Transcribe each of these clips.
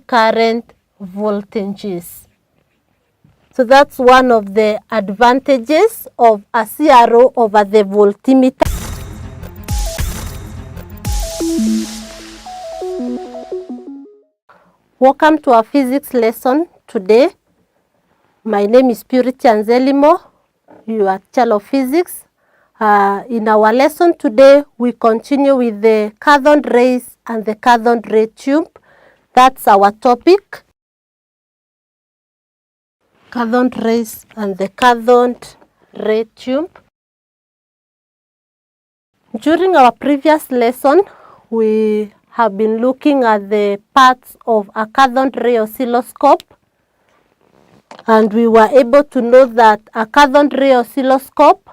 current voltages. So that's one of the advantages of a CRO over the voltmeter. Welcome to our physics lesson today. My name is Purity Anzelimo, your teacher of physics. In our lesson today, we continue with the cathode rays and the cathode ray tube. That's our topic. Cathode rays and the cathode ray tube. During our previous lesson, we have been looking at the parts of a cathode ray oscilloscope, and we were able to know that a cathode ray oscilloscope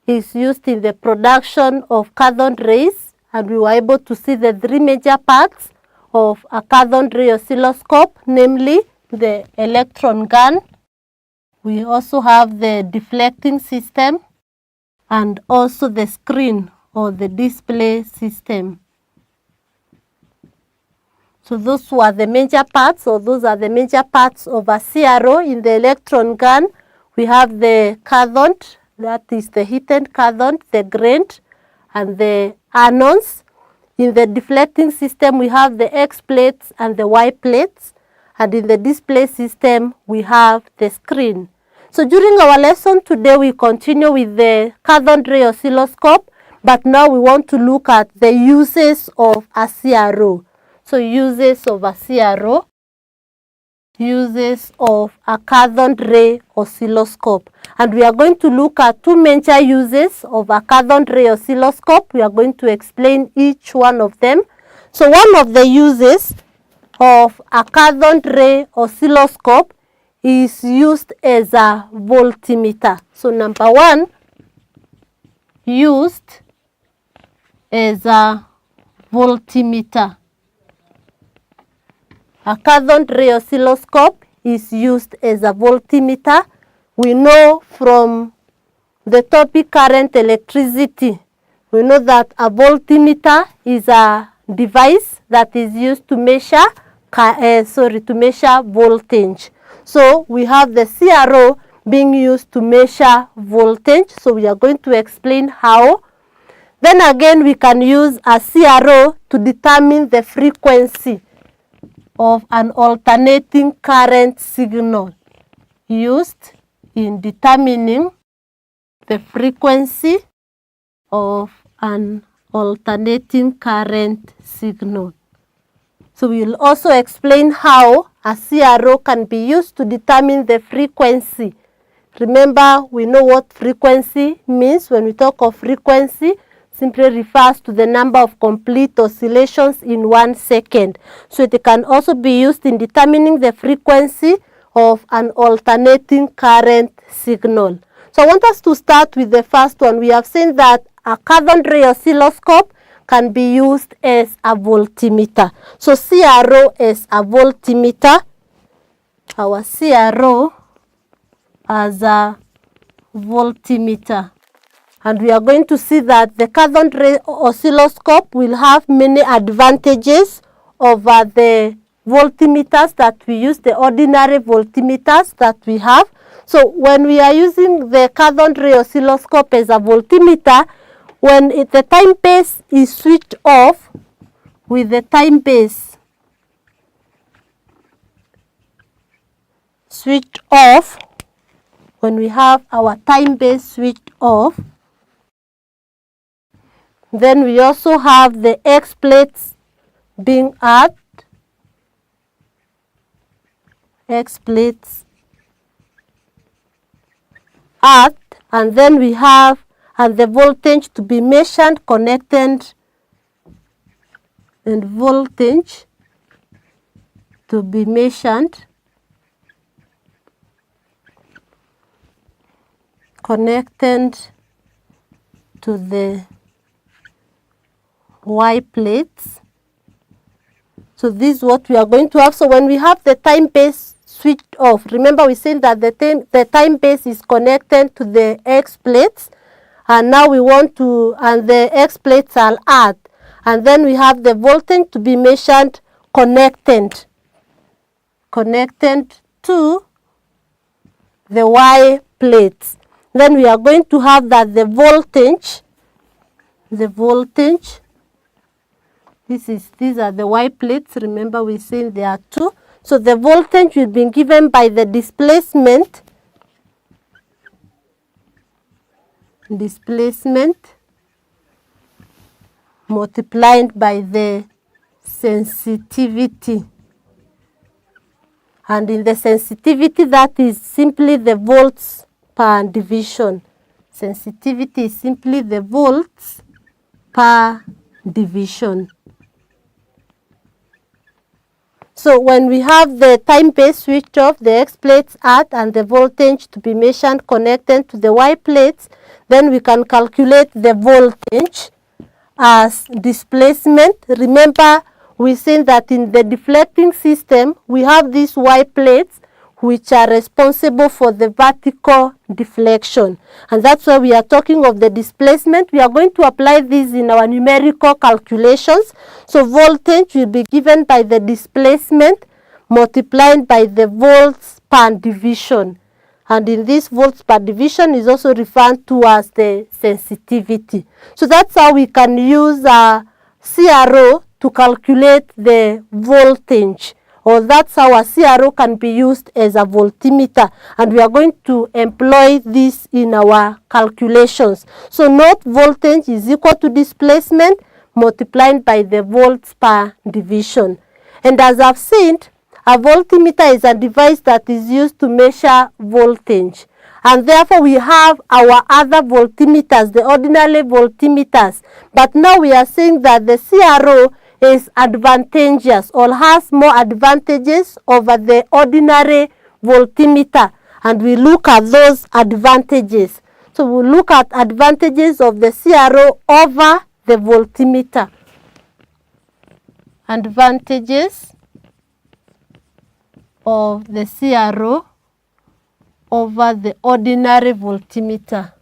is used in the production of cathode rays, and we were able to see the three major parts of a cathode ray oscilloscope, namely the electron gun. We also have the deflecting system and also the screen or the display system. So those were the major parts, or those are the major parts of a CRO. In the electron gun, we have the cathode, that is the heated cathode, the ground, and the anodes. In the deflecting system, we have the X plates and the Y plates. And in the display system, we have the screen. So during our lesson today, we continue with the cathode ray oscilloscope, but now we want to look at the uses of a CRO. So uses of a CRO, uses of a cathode ray oscilloscope. And we are going to look at two major uses of a cathode ray oscilloscope. We are going to explain each one of them. So one of the uses of a cathode ray oscilloscope is used as a voltmeter. So number one, used as a voltmeter. A cathode ray oscilloscope is used as a voltmeter. We know from the topic current electricity, we know that a voltmeter is a device that is used to measure voltage. So we have the CRO being used to measure voltage. So we are going to explain how. Then again, we can use a CRO to determine the frequency of an alternating current signal, used in determining the frequency of an alternating current signal. So we will also explain how a CRO can be used to determine the frequency. Remember, we know what frequency means. When we talk of frequency, simply refers to the number of complete oscillations in 1 second. So it can also be used in determining the frequency of an alternating current signal. So I want us to start with the first one. We have seen that a cathode ray oscilloscope can be used as a voltmeter. So CRO is a voltmeter. Our CRO as a voltmeter. And we are going to see that the cathode ray oscilloscope will have many advantages over the voltmeters that we use, the ordinary voltmeters that we have. So when we are using the cathode ray oscilloscope as a voltmeter, when the time base is switched off, with the time base switched off, when we have our time base switched off, then we also have the X plates being earthed, X plates earthed, and then we have the voltage to be measured, connected, and voltage to be measured, connected to the Y plates. So this is what we are going to have. So when we have the time base switched off, remember we said that the time base is connected to the X plates, and now we want to, and the X plates are earthed, and then we have the voltage to be measured connected connected to the Y plates. Then we are going to have that the voltage, these are the Y plates. Remember we said there are two. So the voltage will be given by the displacement multiplied by the sensitivity. And in the sensitivity, that is simply the volts per division. Sensitivity is simply the volts per division. So when we have the time base switched off, the X plates at and the voltage to be measured connected to the Y plates, then we can calculate the voltage as displacement. Remember, we said that in the deflecting system, we have these Y plates which are responsible for the vertical deflection. And that's why we are talking of the displacement. We are going to apply this in our numerical calculations. So voltage will be given by the displacement multiplied by the volts per division. And in this volts per division is also referred to as the sensitivity. So that's how we can use a CRO to calculate the voltage, or that's how a CRO can be used as a voltmeter, and we are going to employ this in our calculations. So note, voltage is equal to displacement multiplied by the volts per division. And as I've said, a voltmeter is a device that is used to measure voltage. And therefore we have our other voltmeters, the ordinary voltmeters. But now we are saying that the CRO is advantageous or has more advantages over the ordinary voltmeter. And we look at those advantages. So we look at advantages of the CRO over the voltmeter. Advantages of the CRO over the ordinary voltmeter.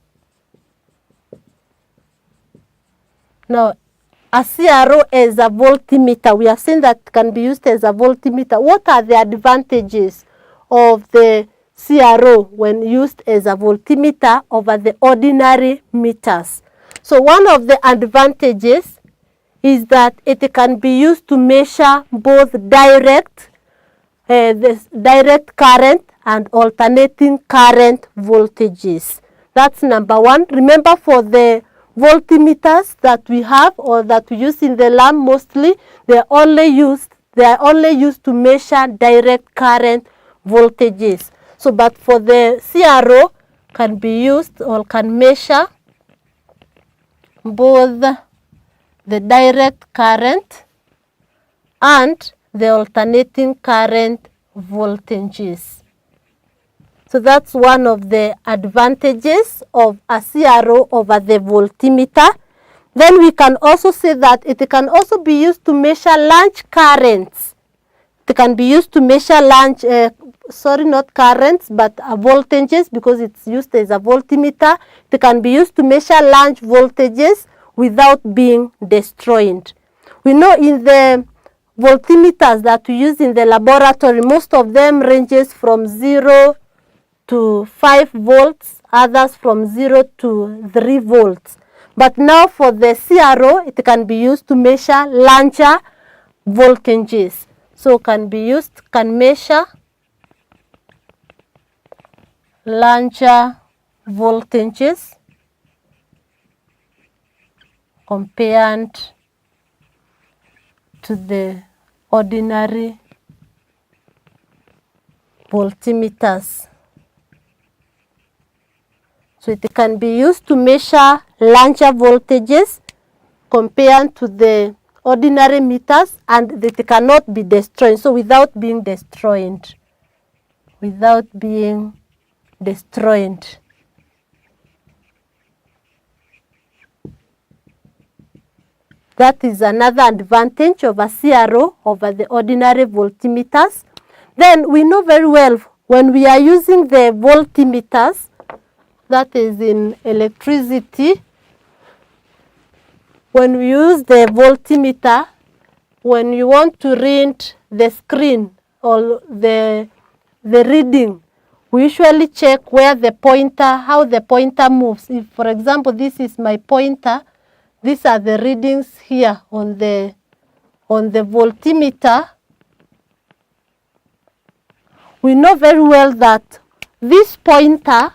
Now, a CRO as a voltmeter, we have seen that it can be used as a voltmeter. What are the advantages of the CRO when used as a voltmeter over the ordinary meters? So one of the advantages is that it can be used to measure both direct current and alternating current voltages. That's number one. Remember, for the voltmeters that we have or that we use in the lab, mostly they are only used to measure direct current voltages. So but for the CRO, can be used or can measure both the direct current and the alternating current voltages. So that's one of the advantages of a CRO over the voltmeter. Then we can also say that it can also be used to measure large currents. It can be used to measure large, not currents, but voltages, because it's used as a voltmeter. It can be used to measure large voltages without being destroyed. We know in the voltmeters that we use in the laboratory, most of them ranges from 0 to 5 volts, others from 0 to 3 volts. But now for the CRO, it can be used to measure larger voltages. So can measure larger voltages compared to the ordinary voltmeters. So it can be used to measure larger voltages compared to the ordinary meters, and it cannot be destroyed. So without being destroyed. That is another advantage of a CRO over the ordinary voltmeters. Then we know very well when we are using the voltmeters, that is in electricity, when we use the voltmeter, when you want to read the screen or the reading, we usually check where the pointer, how the pointer moves. If, for example, this is my pointer, these are the readings here on the voltmeter. We know very well that this pointer,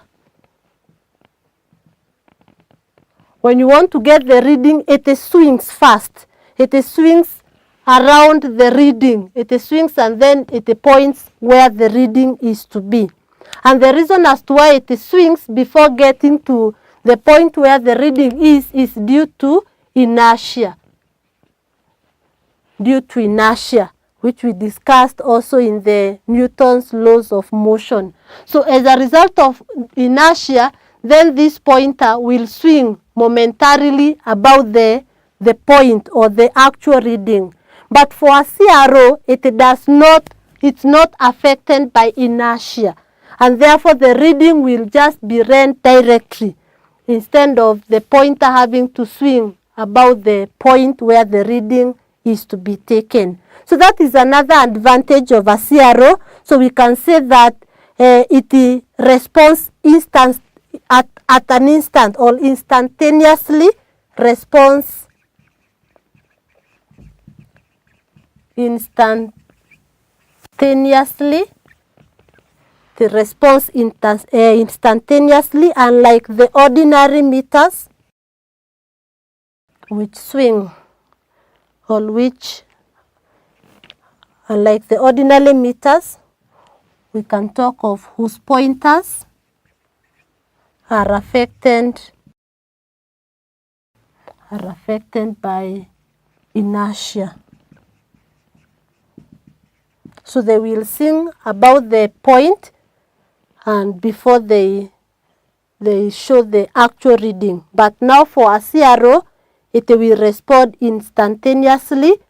when you want to get the reading, it swings fast. It swings around the reading. It swings and then it points where the reading is to be. And the reason as to why it swings before getting to the point where the reading is due to inertia. Due to inertia, which we discussed also in the Newton's laws of motion. So as a result of inertia, then this pointer will swing momentarily about the point or the actual reading. But for a CRO, it's not affected by inertia. And therefore the reading will just be read directly instead of the pointer having to swing about the point where the reading is to be taken. So that is another advantage of a CRO. So we can say that it responds at an instant or instantaneously responds instantaneously. The response instantaneously, unlike the ordinary meters which swing, or which, unlike the ordinary meters, we can talk of whose pointers are affected by inertia. So they will sing about the point and before they show the actual reading. But now for a CRO, it will respond instantaneously,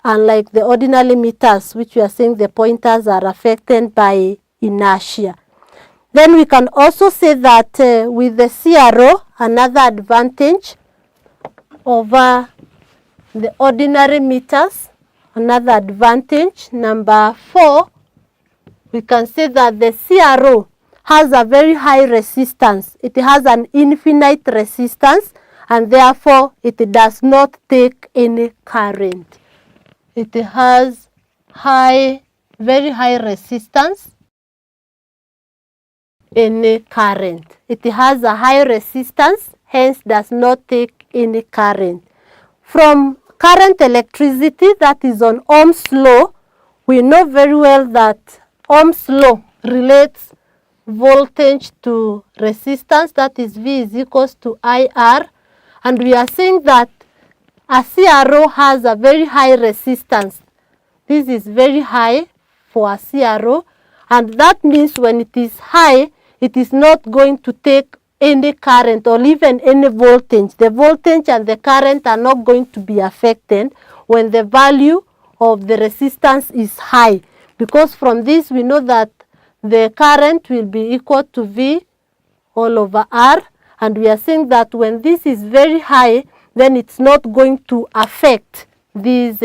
unlike the ordinary meters, which we are saying the pointers are affected by inertia. Then we can also say that with the CRO, another advantage over the ordinary meters, another advantage, number 4, we can say that the CRO has a very high resistance. It has an infinite resistance, and therefore it does not take any current. It has very high resistance, any current. It has a high resistance, hence does not take any current. From current electricity, that is on Ohm's law, we know very well that Ohm's law relates voltage to resistance, that is V is equals to IR, and we are saying that a CRO has a very high resistance. This is very high for a CRO, and that means when it is high, it is not going to take any current or even any voltage. The voltage and the current are not going to be affected when the value of the resistance is high, because from this we know that the current will be equal to V all over R, and we are saying that when this is very high, then it's not going to affect this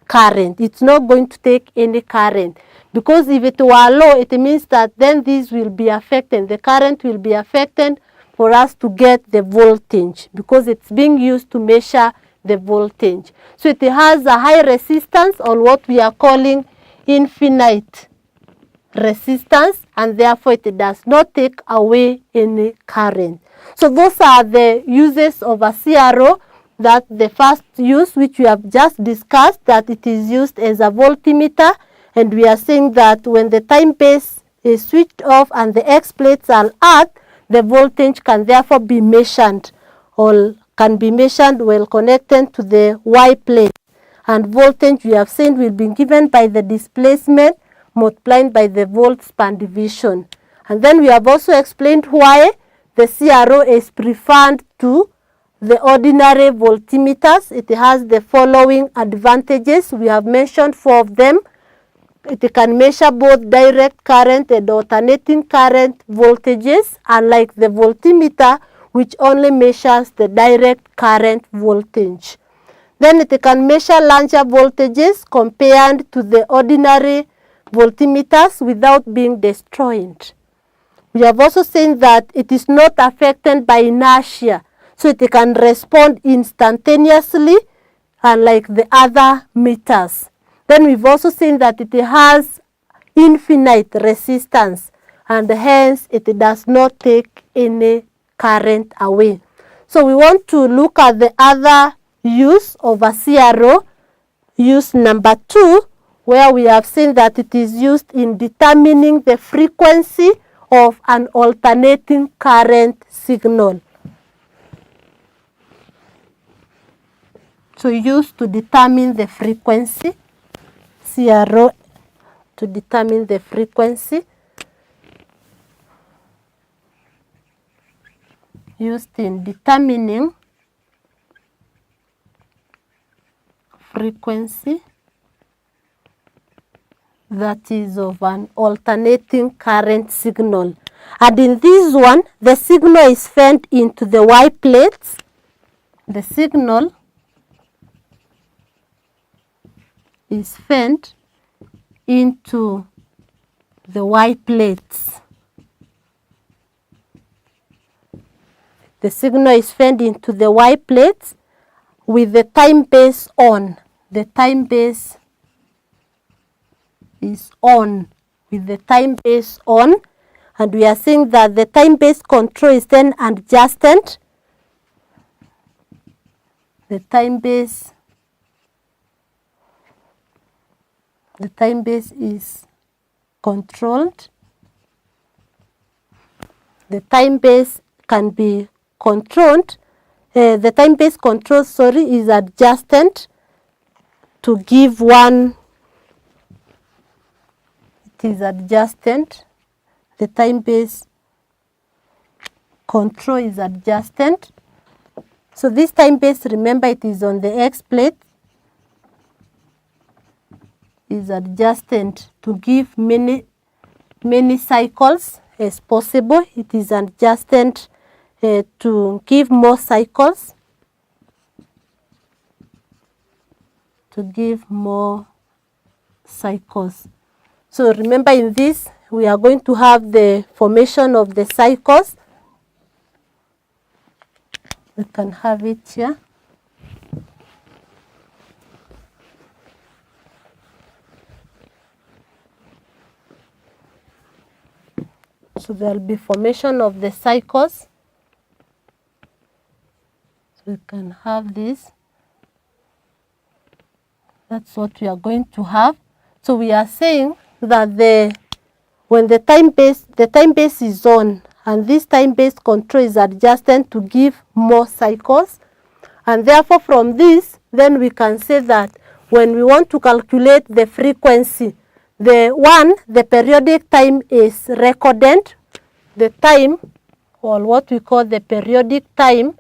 current. It's not going to take any current, because if it were low, it means that then this will be affected. The current will be affected for us to get the voltage, because it's being used to measure the voltage. So it has a high resistance, or what we are calling infinite resistance, and therefore it does not take away any current. So those are the uses of a CRO. That the first use, which we have just discussed, that it is used as a voltmeter, and we are saying that when the time base is switched off and the X plates are at, the voltage can therefore be measured, or can be measured while connected to the Y plate. And voltage, we have seen, will be given by the displacement multiplied by the volts per division. And then we have also explained why the CRO is preferred to the ordinary voltmeters. It has the following advantages. We have mentioned 4 of them. It can measure both direct current and alternating current voltages, unlike the voltmeter, which only measures the direct current voltage. Then it can measure larger voltages compared to the ordinary voltimeters without being destroyed. We have also seen that it is not affected by inertia, so it can respond instantaneously, unlike the other meters. Then we've also seen that it has infinite resistance, and hence it does not take any current away. So we want to look at the other use of a CRO, use number 2, where we have seen that it is used in determining the frequency of an alternating current signal. So used to determine the frequency, CRO to determine the frequency, used in determining frequency that is of an alternating current signal. And in this one, the signal is fed into the Y plates. The signal is fed into the Y plates. The signal is fed into the Y plates with the time base on. The time base is on, with the time base on, and we are saying that the time base control is then adjusted. The time base is controlled. The time base can be controlled. The time base control, is adjusted to give one. It is adjusted. The time base control is adjusted. So this time base, remember, it is on the X plate, is adjusted to give many cycles as possible. It is adjusted to give more cycles, So remember, in this, we are going to have the formation of the cycles. We can have it here. So there will be formation of the cycles. So we can have this. That's what we are going to have. So we are saying that when the time base is on, and this time base control is adjusted to give more cycles, and therefore from this, then we can say that when we want to calculate the frequency, the periodic time is recorded. The time, or what we call the periodic time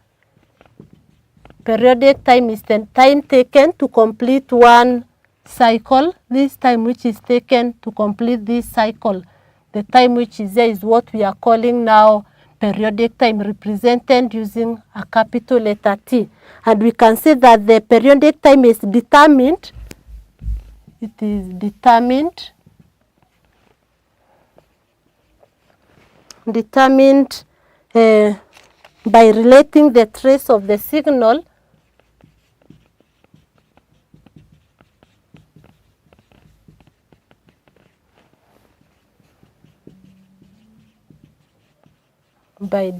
is the time taken to complete one cycle. This time which is taken to complete this cycle, the time which is there, is what we are calling now periodic time, represented using a capital letter T. And we can say that the periodic time is determined. It is determined by relating the trace of the signal by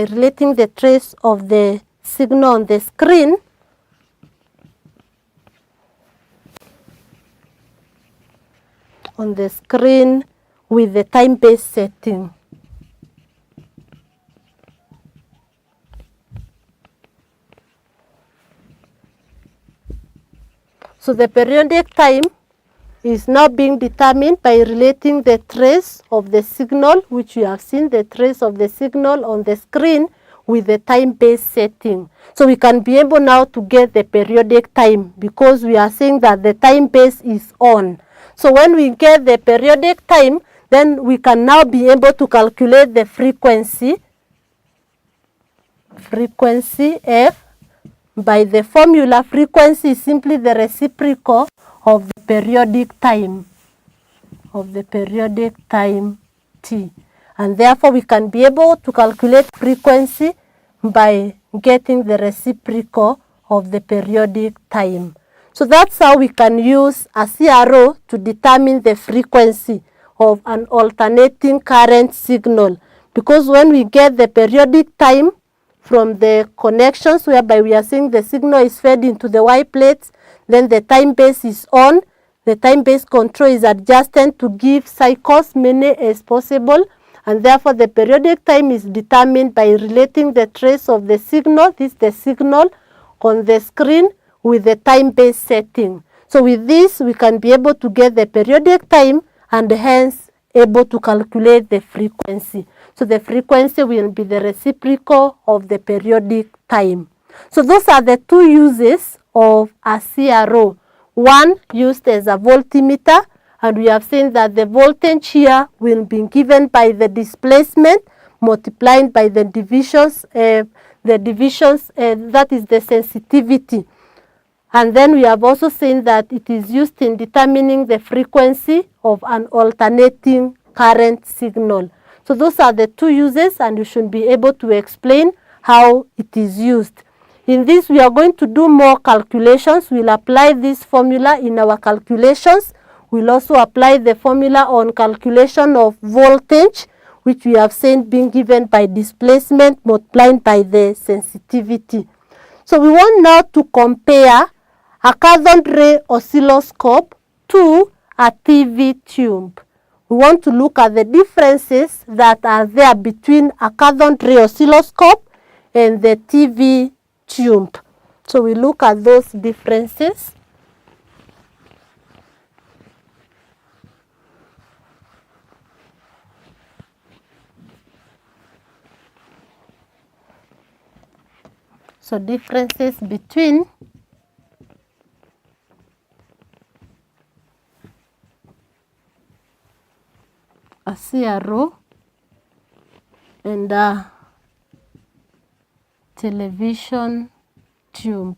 relating the trace of the signal on the screen with the time base setting. So the periodic time is now being determined by relating the trace of the signal, which you have seen, the trace of the signal on the screen with the time base setting. So we can be able now to get the periodic time, because we are saying that the time base is on. So when we get the periodic time, then we can now be able to calculate the frequency F, by the formula. Frequency is simply the reciprocal of the periodic time. of the periodic time t. And therefore, we can be able to calculate frequency by getting the reciprocal of the periodic time. So that's how we can use a CRO to determine the frequency of an alternating current signal. Because when we get the periodic time from the connections whereby we are seeing the signal is fed into the Y plates, then the time base is on, the time base control is adjusted to give cycles many as possible, and therefore the periodic time is determined by relating the trace of the signal, this is the signal on the screen, with the time base setting. So with this, we can be able to get the periodic time and hence able to calculate the frequency. So the frequency will be the reciprocal of the periodic time. So those are the two uses of a CRO. One used as a voltmeter, and we have seen that the voltage here will be given by the displacement multiplied by the divisions, that is the sensitivity. And then we have also seen that it is used in determining the frequency of an alternating current signal. So those are the two uses, and you should be able to explain how it is used. In this, we are going to do more calculations. We'll apply this formula in our calculations. We'll also apply the formula on calculation of voltage, which we have seen being given by displacement multiplied by the sensitivity. So we want now to compare a cathode ray oscilloscope to a TV tube. We want to look at the differences that are there between a cathode ray oscilloscope and the TV tube. So we look at those differences. So differences between a CRO and a television tube.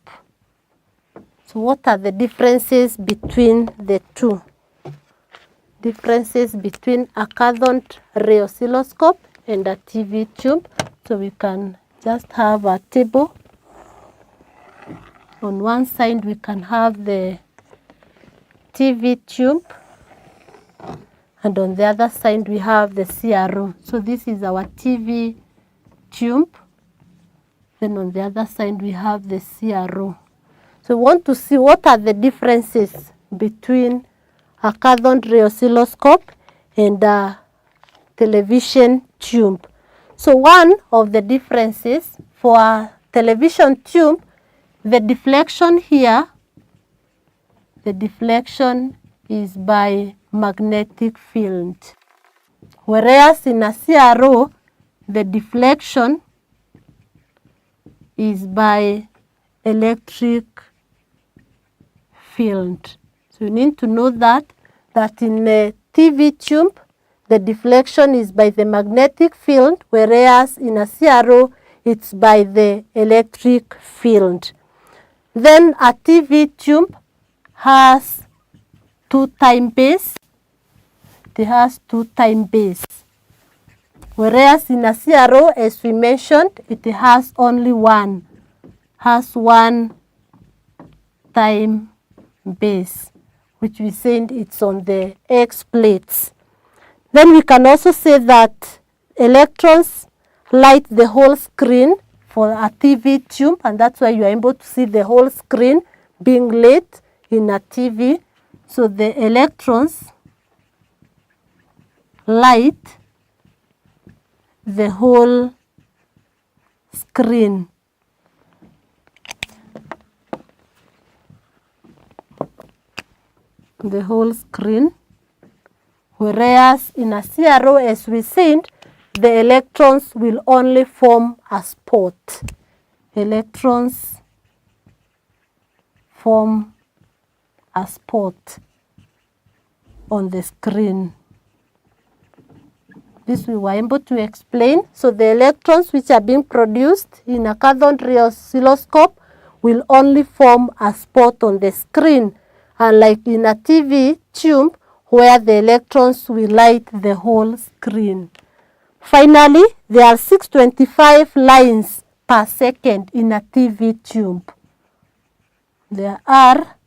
So what are the differences between the two? Differences between a cathode ray oscilloscope and a TV tube. So we can just have a table. On one side we can have the TV tube, and on the other side we have the CRO. So this is our TV tube. Then on the other side we have the CRO. So we want to see what are the differences between a cathode ray oscilloscope and a television tube. So one of the differences for a television tube, the deflection here, the deflection is by magnetic field. Whereas in a CRO, the deflection is by electric field. So you need to know that in a TV tube, the deflection is by the magnetic field, whereas in a CRO, it's by the electric field. Then a TV tube has two time base. It has two time base. Whereas in a CRO, as we mentioned, it has only one. Has one time base, which we said it's on the X plates. Then we can also say that electrons light the whole screen for a TV tube, and that's why you are able to see the whole screen being lit in a TV. So the electrons light the whole screen. The whole screen. Whereas in a CRO, as we said, the electrons will only form a spot. Electrons form a spot on the screen. This we were able to explain. So the electrons which are being produced in a cathode ray oscilloscope will only form a spot on the screen. Unlike in a TV tube, where the electrons will light the whole screen. Finally, there are 625 lines per second in a TV tube. There are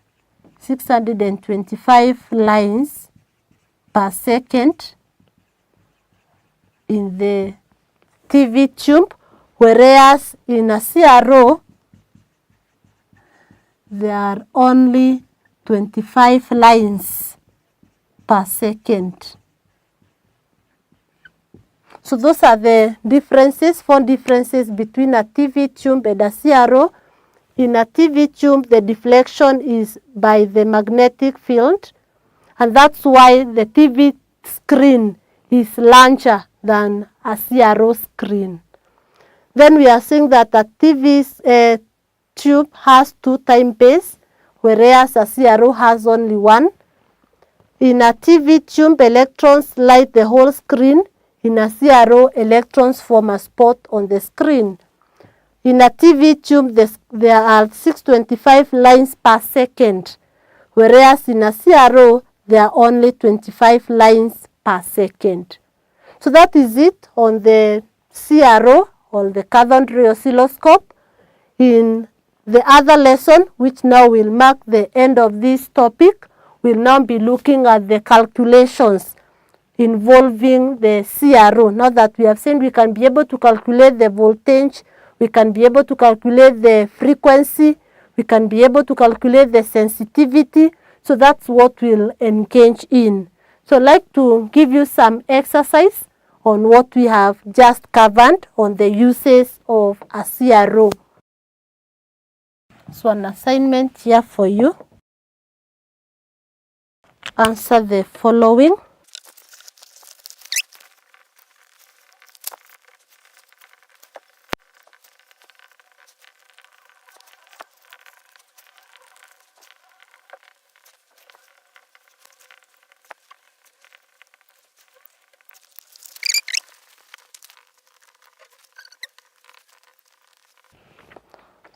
625 lines per second in the TV tube, whereas in a CRO, there are only 25 lines per second. So those are the differences, 4 differences between a TV tube and a CRO. In a TV tube, the deflection is by the magnetic field, and that's why the TV screen is larger than a CRO screen. Then we are saying that a TV tube has 2 time base, whereas a CRO has only 1. In a TV tube, electrons light the whole screen. In a CRO, electrons form a spot on the screen. In a TV tube, there are 625 lines per second, whereas in a CRO, there are only 25 lines per second. So that is it on the CRO, or the cathode ray oscilloscope. In the other lesson, which now will mark the end of this topic, we'll now be looking at the calculations involving the CRO. Now that we have seen we can be able to calculate the voltage, we can be able to calculate the frequency, we can be able to calculate the sensitivity. So that's what we'll engage in. So I'd like to give you some exercise on what we have just covered on the uses of a CRO. So an assignment here for you. Answer the following.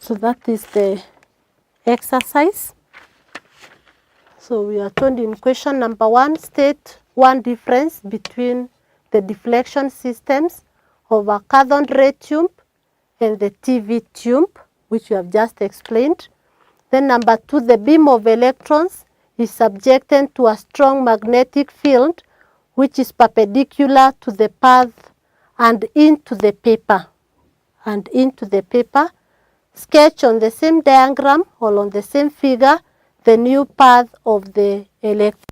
So that is the exercise. So we are told in question number 1, state one difference between the deflection systems of a cathode ray tube and the TV tube, which we have just explained. Then number 2, the beam of electrons is subjected to a strong magnetic field which is perpendicular to the path and into the paper. Sketch on the same diagram or on the same figure the new path of the electron.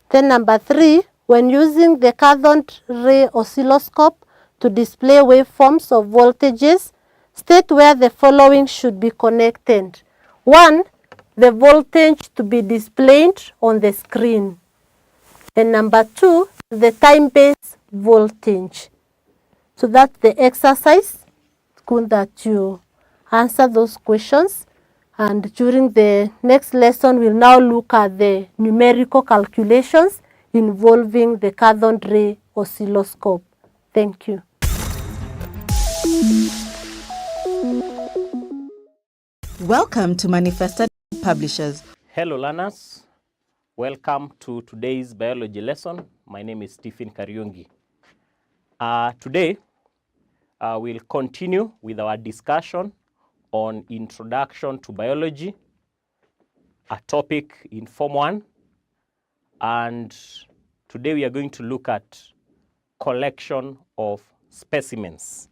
Then number 3, when using the cathode ray oscilloscope to display waveforms of voltages, state where the following should be connected. 1, the voltage to be displayed on the screen. And number 2, the time-based voltage. So that's the exercise. It's good that you answer those questions. And during the next lesson, we'll now look at the numerical calculations involving the cathode ray oscilloscope. Thank you. Welcome to Manifested Publishers. Hello learners, welcome to today's biology lesson. My name is Stephen Kariungi. Today, we'll continue with our discussion on Introduction to Biology, a topic in Form 1. And today we are going to look at collection of specimens.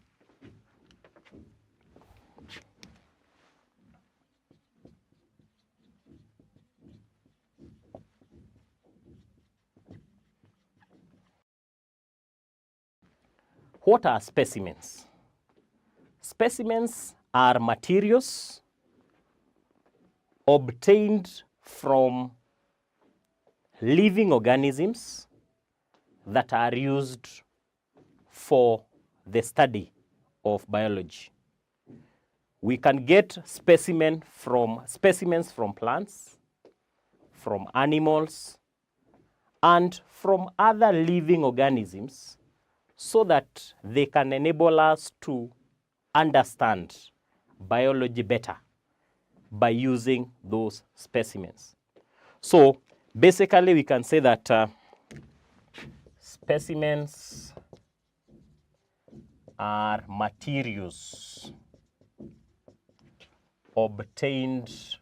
What are specimens? Specimens are materials obtained from living organisms that are used for the study of biology. We can get specimens from plants, from animals, and from other living organisms so that they can enable us to understand biology better by using those specimens. So Basically, we can say that specimens are materials obtained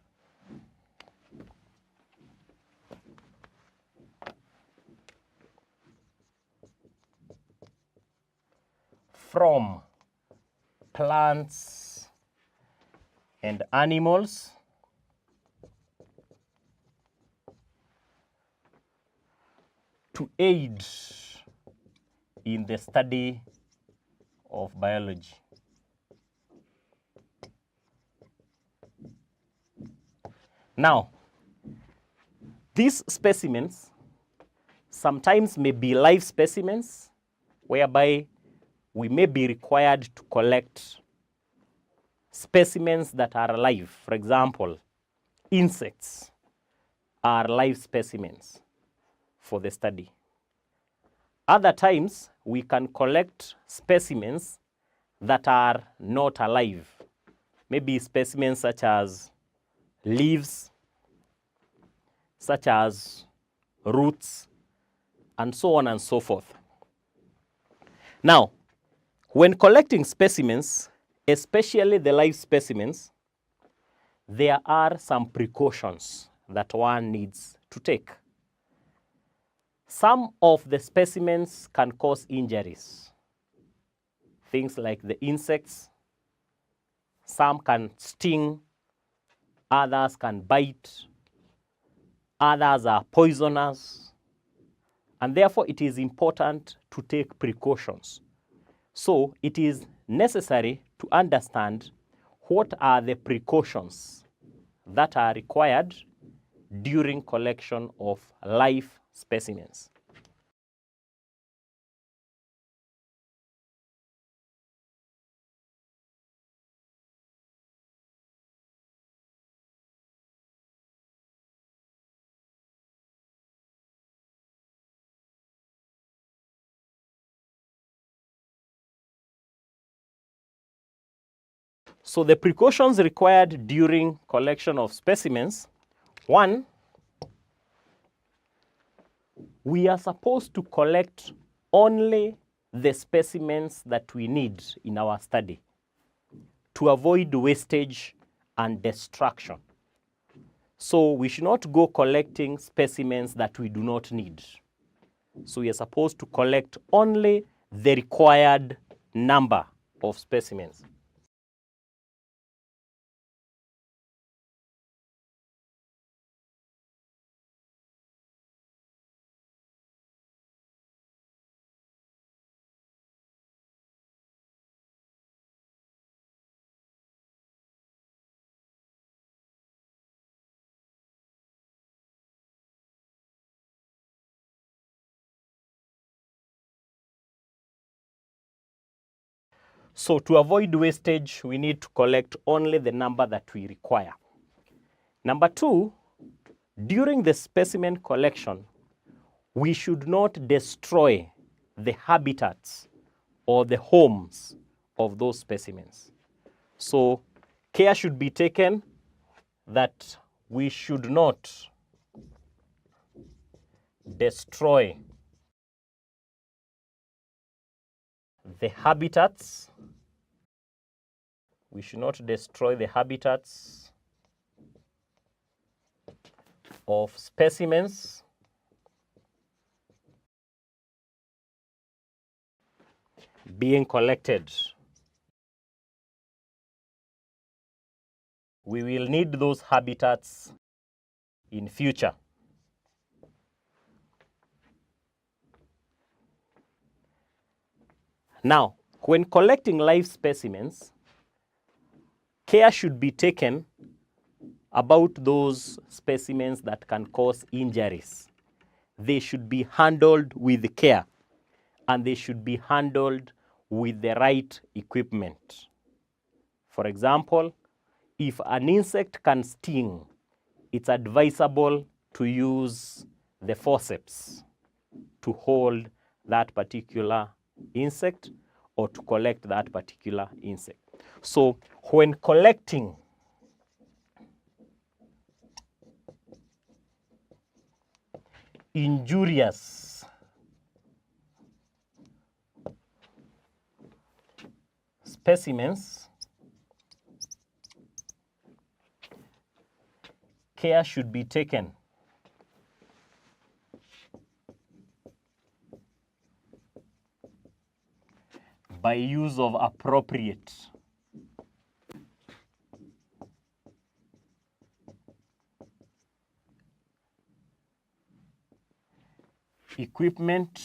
from plants and animals to aid in the study of biology. Now, these specimens sometimes may be live specimens, whereby we may be required to collect specimens that are alive. For example, insects are live specimens for the study. Other times, we can collect specimens that are not alive. Maybe specimens such as leaves, such as roots, and so on and so forth. Now, when collecting specimens, especially the live specimens, there are some precautions that one needs to take. Some of the specimens can cause injuries. Things like the insects, some can sting, others can bite, others are poisonous, and therefore it is important to take precautions. So it is necessary to understand what are the precautions that are required during collection of live specimens. So the precautions required during collection of specimens: one, we are supposed to collect only the specimens that we need in our study to avoid wastage and destruction. So we should not go collecting specimens that we do not need. So we are supposed to collect only the required number of specimens. So to avoid wastage, we need to collect only the number that we require. Number two, during the specimen collection, we should not destroy the habitats or the homes of those specimens. So care should be taken that we should not destroy the habitats. We should not destroy the habitats of specimens being collected. We will need those habitats in future. Now, when collecting live specimens, care should be taken about those specimens that can cause injuries. They should be handled with care, and they should be handled with the right equipment. For example, if an insect can sting, it's advisable to use the forceps to hold that particular insect or to collect that particular insect. So when collecting injurious specimens, care should be taken by use of appropriate equipment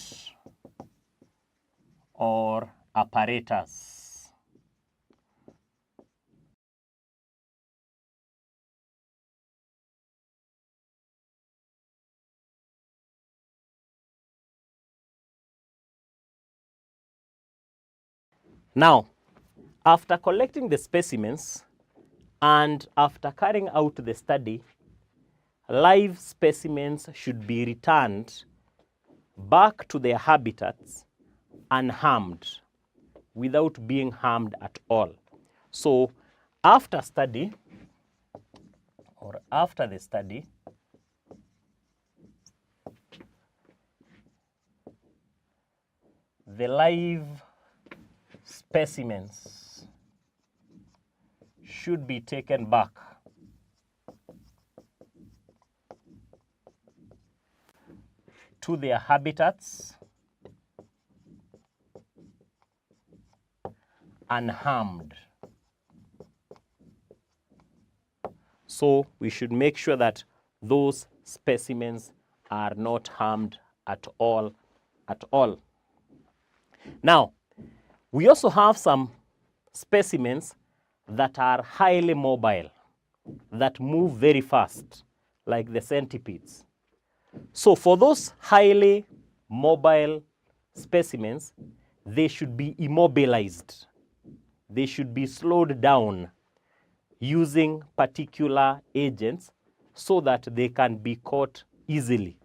or apparatus. Now, after collecting the specimens and after carrying out the study, live specimens should be returned back to their habitats unharmed, without being harmed at all. So after study, or after the study, the live specimens should be taken back to their habitats unharmed. So we should make sure that those specimens are not harmed at all. Now, we also have some specimens that are highly mobile, that move very fast, like the centipedes. So for those highly mobile specimens, they should be immobilized. They should be slowed down using particular agents so that they can be caught easily.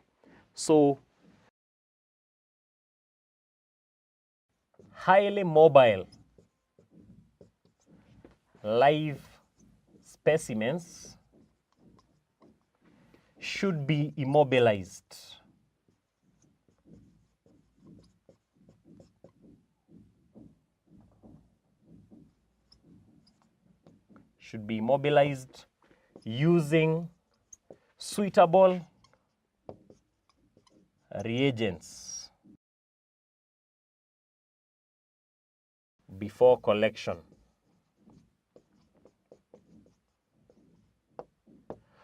So highly mobile live specimens should be immobilized. Should be immobilized using suitable reagents before collection.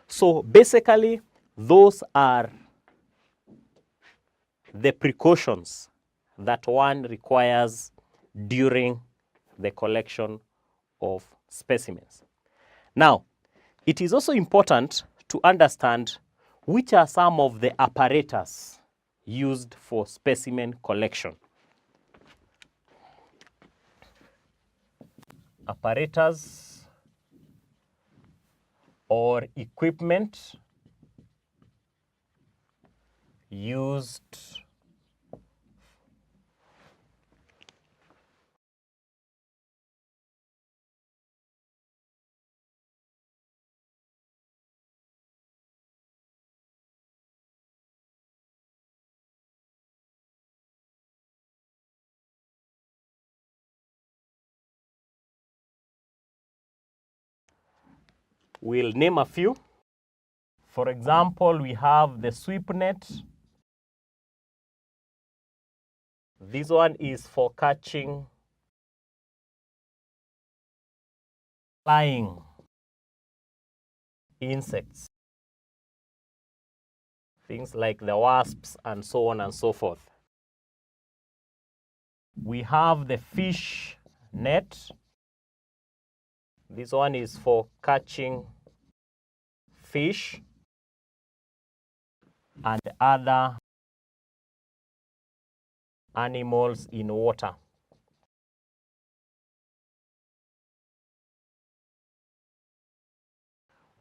So basically, those are the precautions that one requires during the collection of specimens. Now, it is also important to understand which are some of the apparatus used for specimen collection. Apparatus or equipment used we'll name a few. For example, we have the sweep net. This one is for catching flying insects, things like the wasps and so on and so forth. We have the fish net. This one is for catching fish and other animals in water.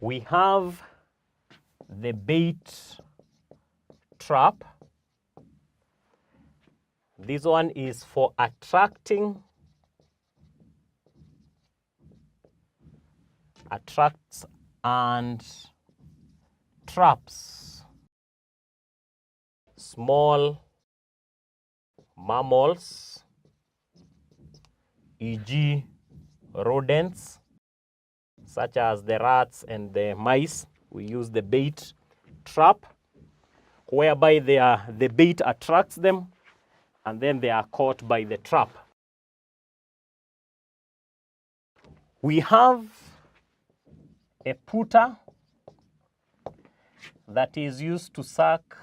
We have the bait trap. This one is for attracting and traps small mammals, e.g. rodents, such as the rats and the mice. We use the bait trap, whereby the bait attracts them and then they are caught by the trap. We have a putter that is used to suck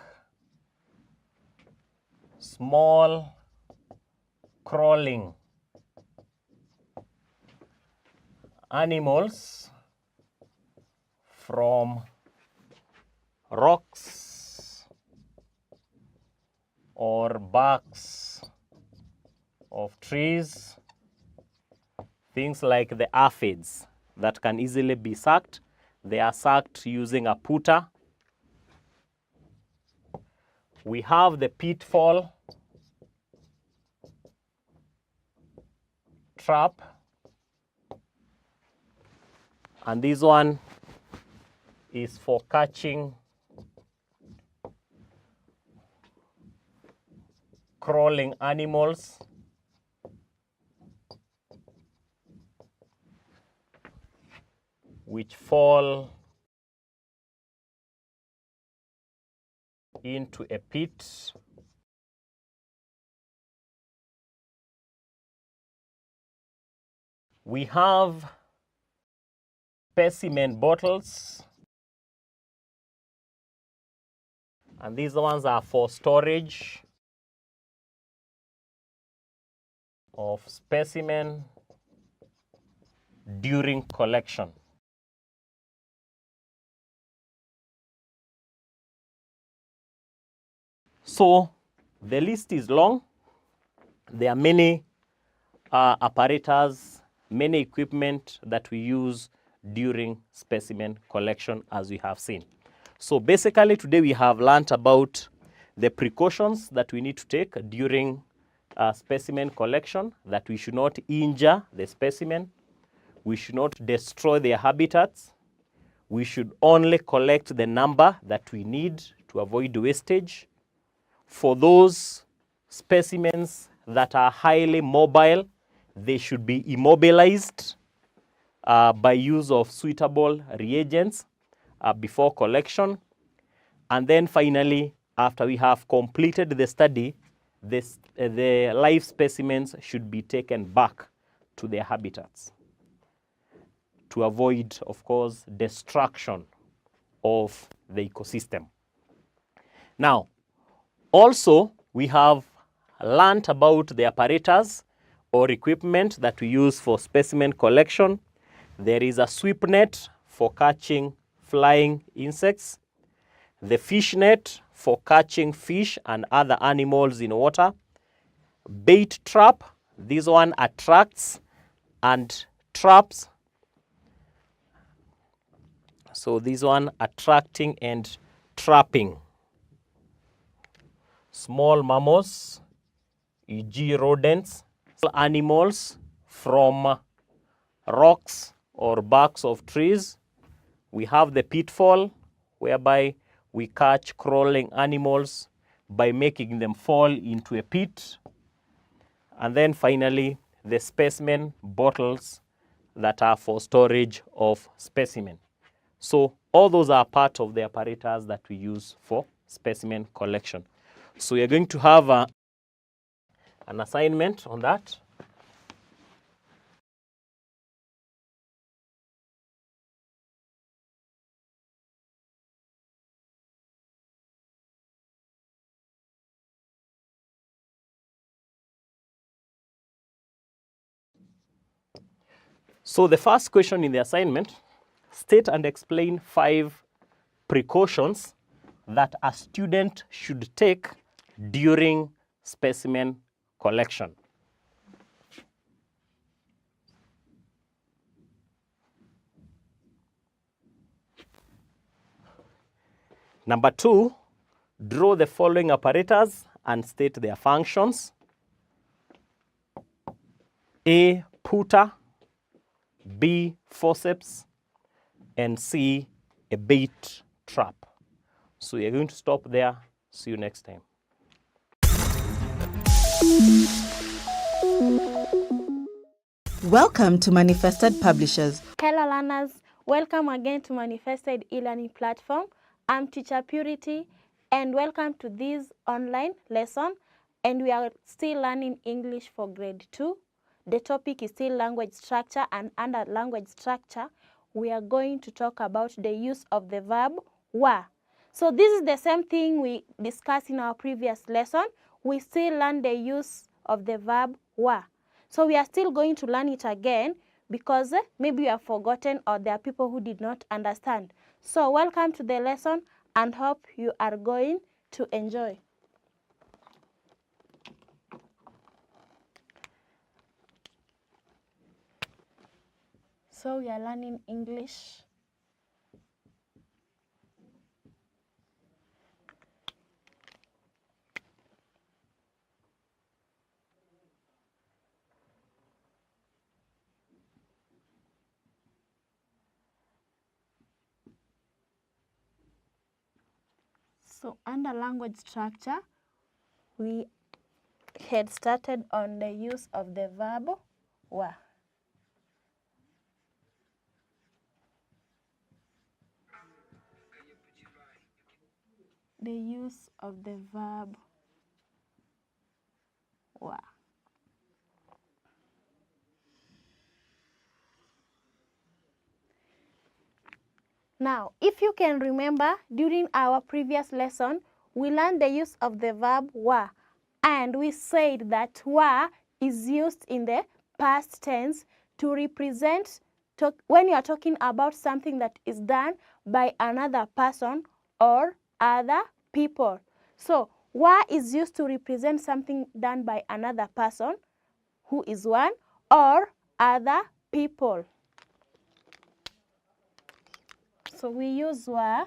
small crawling animals from rocks or barks of trees, things like the aphids that can easily be sucked. They are sucked using a putter. We have the pitfall trap, and this one is for catching crawling animals which fall into a pit. We have specimen bottles, and these ones are for storage of specimen during collection. So the list is long. There are many apparatus, many equipment that we use during specimen collection, as we have seen. So basically today we have learnt about the precautions that we need to take during specimen collection, that we should not injure the specimen, we should not destroy their habitats, we should only collect the number that we need to avoid wastage. For those specimens that are highly mobile, they should be immobilized by use of suitable reagents before collection. And then finally, after we have completed the study, the live specimens should be taken back to their habitats to avoid, of course, destruction of the ecosystem. Now, also, we have learnt about the apparatus or equipment that we use for specimen collection. There is a sweep net for catching flying insects, the fish net for catching fish and other animals in water, bait trap, this one attracts and traps. So this one attracting and trapping small mammals, e.g. rodents, animals from rocks or barks of trees. We have the pitfall, whereby we catch crawling animals by making them fall into a pit. And then finally, the specimen bottles that are for storage of specimen. So all those are part of the apparatus that we use for specimen collection. So we are going to have an assignment on that. So the first question in the assignment, state and explain 5 precautions that a student should take during specimen collection. Number 2, draw the following apparatus and state their functions. A, putter, B, forceps, and C, a bait trap. So you're going to stop there See you next time. Welcome to Manifested Publishers. Hello learners, welcome again to Manifested e-learning platform. I'm Teacher Purity and welcome to this online lesson, and we are still learning English for grade 2. The topic is still language structure, and under language structure we are going to talk about the use of the verb were. So this is the same thing we discussed in our previous lesson. We still learn the use of the verb were. So we are still going to learn it again because maybe you have forgotten or there are people who did not understand. So welcome to the lesson and hope you are going to enjoy. So we are learning English. So under language structure, we had started on the use of the verb were. The use of the verb were. Now, if you can remember, during our previous lesson, we learned the use of the verb were, and we said that were is used in the past tense to represent when you are talking about something that is done by another person or other people. So, were is used to represent something done by another person, who is one, or other people. So we use were.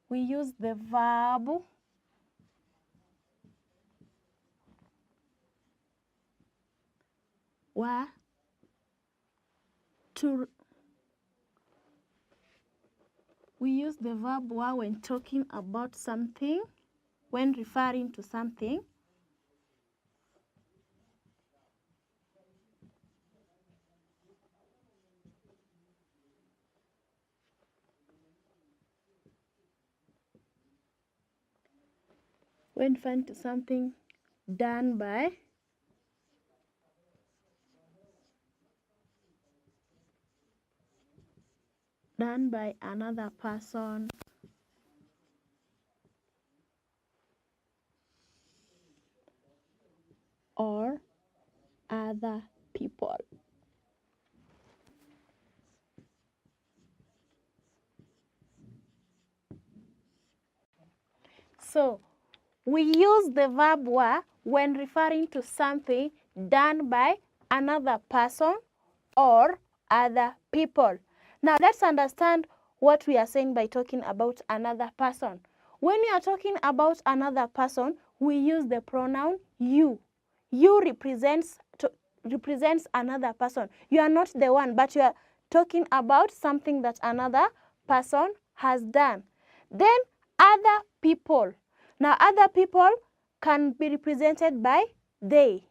We use the verb were to. We use the verb were when talking about something, when referring to something. When referring to something done by another person or other people. So we use the verb were when referring to something done by another person or other people. Now let's understand what we are saying by talking about another person. When we are talking about another person, we use the pronoun you. You represents another person. You are not the one, but you are talking about something that another person has done. Then other people. Now other people can be represented by they.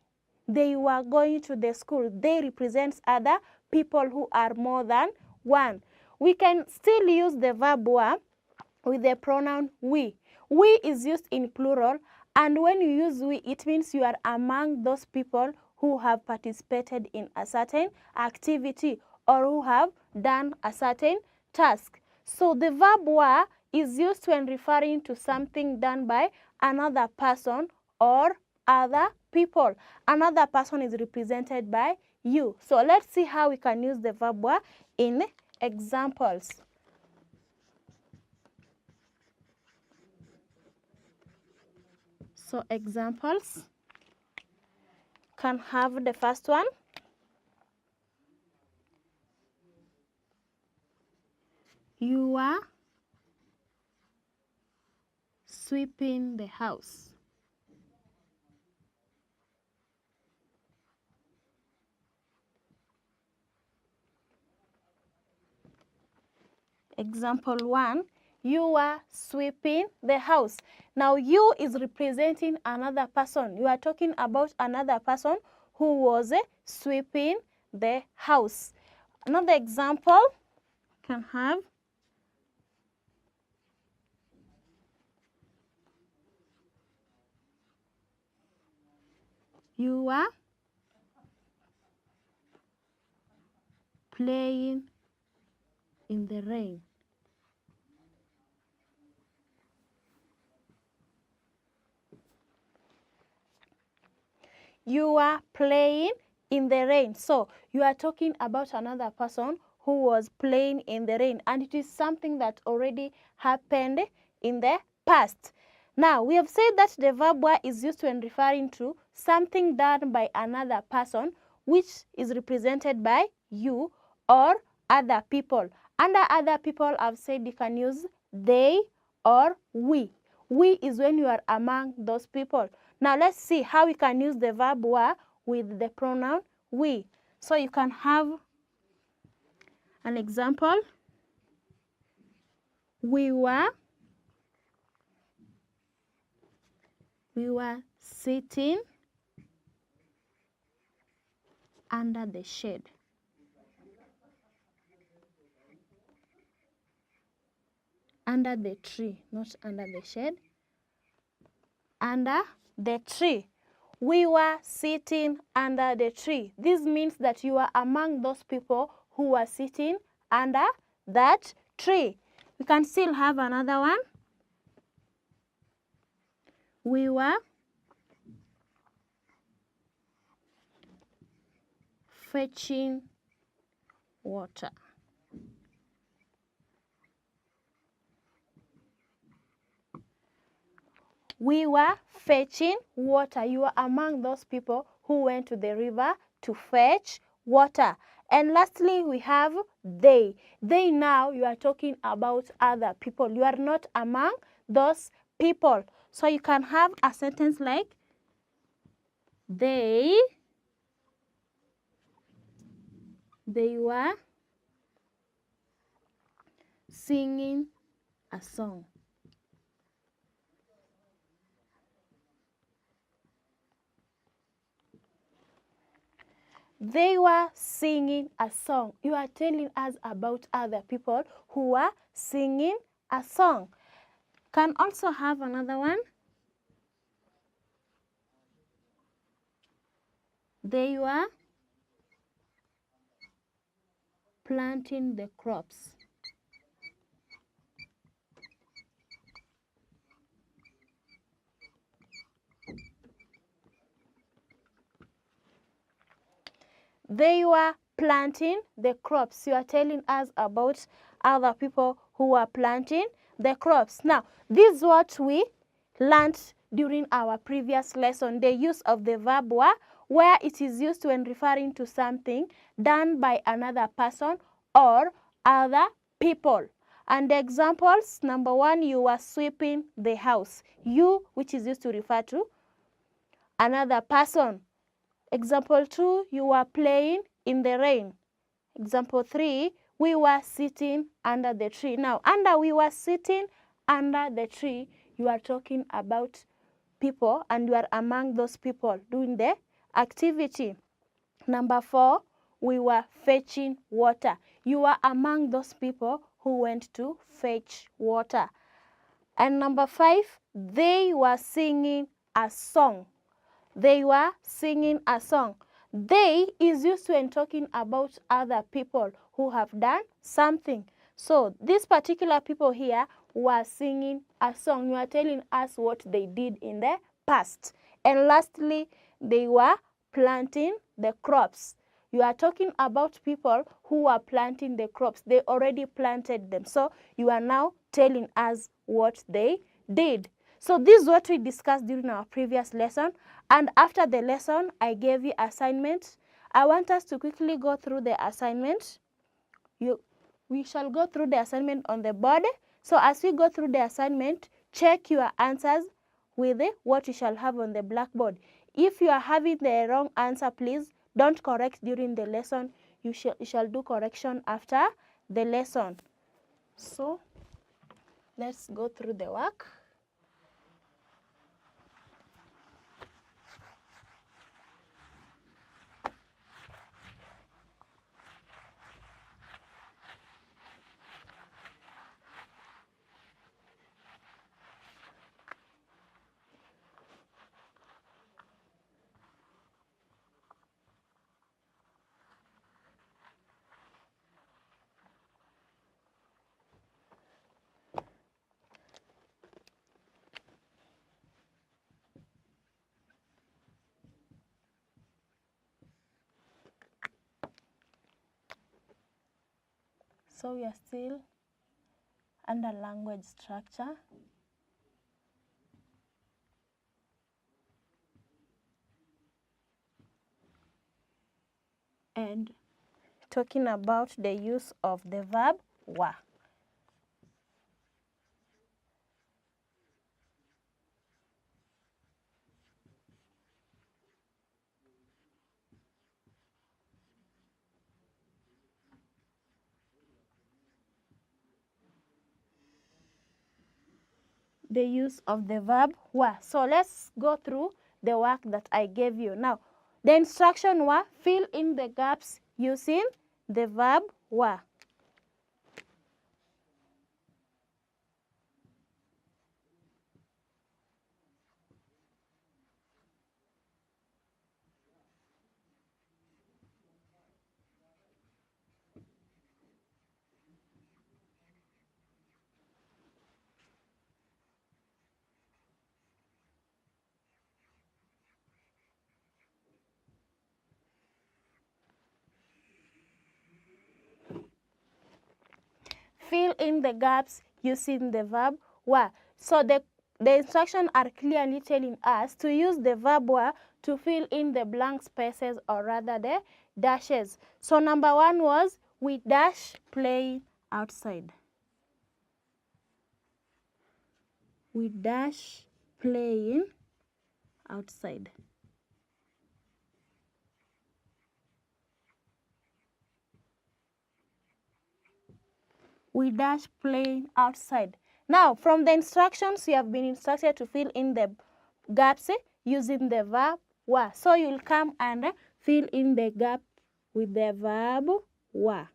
They were going to the school. They represents other people who are more than one. We can still use the verb were with the pronoun we. We is used in plural, and when you use we, it means you are among those people who have participated in a certain activity or who have done a certain task. So the verb were is used when referring to something done by another person or other people. Another person is represented by you. So let's see how we can use the verb were in examples. So examples can have the first one. You are sweeping the house. Example 1. You are sweeping the house. Now, you is representing another person. You are talking about another person who was sweeping the house. Another example can have you are playing in the rain. You are playing in the rain. So you are talking about another person who was playing in the rain, and it is something that already happened in the past. Now, we have said that the verb were is used when referring to something done by another person, which is represented by you or other people. Under other people, I've said you can use they or we. We is when you are among those people. Now, let's see how we can use the verb were with the pronoun we. So you can have an example. We were sitting under the shade. Under the tree, not under the shade. Under the tree. We were sitting under the tree. This means that you are among those people who are sitting under that tree. We can still have another one. We were fetching water. We were fetching water. You are among those people who went to the river to fetch water. And lastly, we have they. They now, you are talking about other people. You are not among those people. So you can have a sentence like, they were singing a song. They were singing a song. You are telling us about other people who are singing a song. Can also have another one. They were planting the crops. They were planting the crops. You are telling us about other people who are planting the crops. Now, this is what we learned during our previous lesson, the use of the verb were, where it is used when referring to something done by another person or other people. And the examples, number one, you were sweeping the house. You, which is used to refer to another person. Example 2, you were playing in the rain. Example 3, we were sitting under the tree. Now, under we were sitting under the tree, you are talking about people and you are among those people doing the activity. Number 4, we were fetching water. You are among those people who went to fetch water. And number 5, they were singing a song. They were singing a song. They is used when talking about other people who have done something. So these particular people here were singing a song. You are telling us what they did in the past. And lastly, they were planting the crops. You are talking about people who are planting the crops. They already planted them. So you are now telling us what they did. So this is what we discussed during our previous lesson. And after the lesson, I gave you assignment. I want us to quickly go through the assignment. We shall go through the assignment on the board. So as we go through the assignment, check your answers with what you shall have on the blackboard. If you are having the wrong answer, please don't correct during the lesson. You shall do correction after the lesson. So let's go through the work. So we are still under language structure. And talking about the use of the verb wa. The use of the verb wa. So let's go through the work that I gave you. Now, the instruction wa, fill in the gaps using the verb wa. Fill in the gaps using the verb wa. So the instructions are clearly telling us to use the verb wa to fill in the blank spaces, or rather the dashes. So number one was we dash playing outside. We dash playing outside. We dash playing outside. Now, from the instructions, you have been instructed to fill in the gaps using the verb wa. So you'll come and fill in the gap with the verb wa.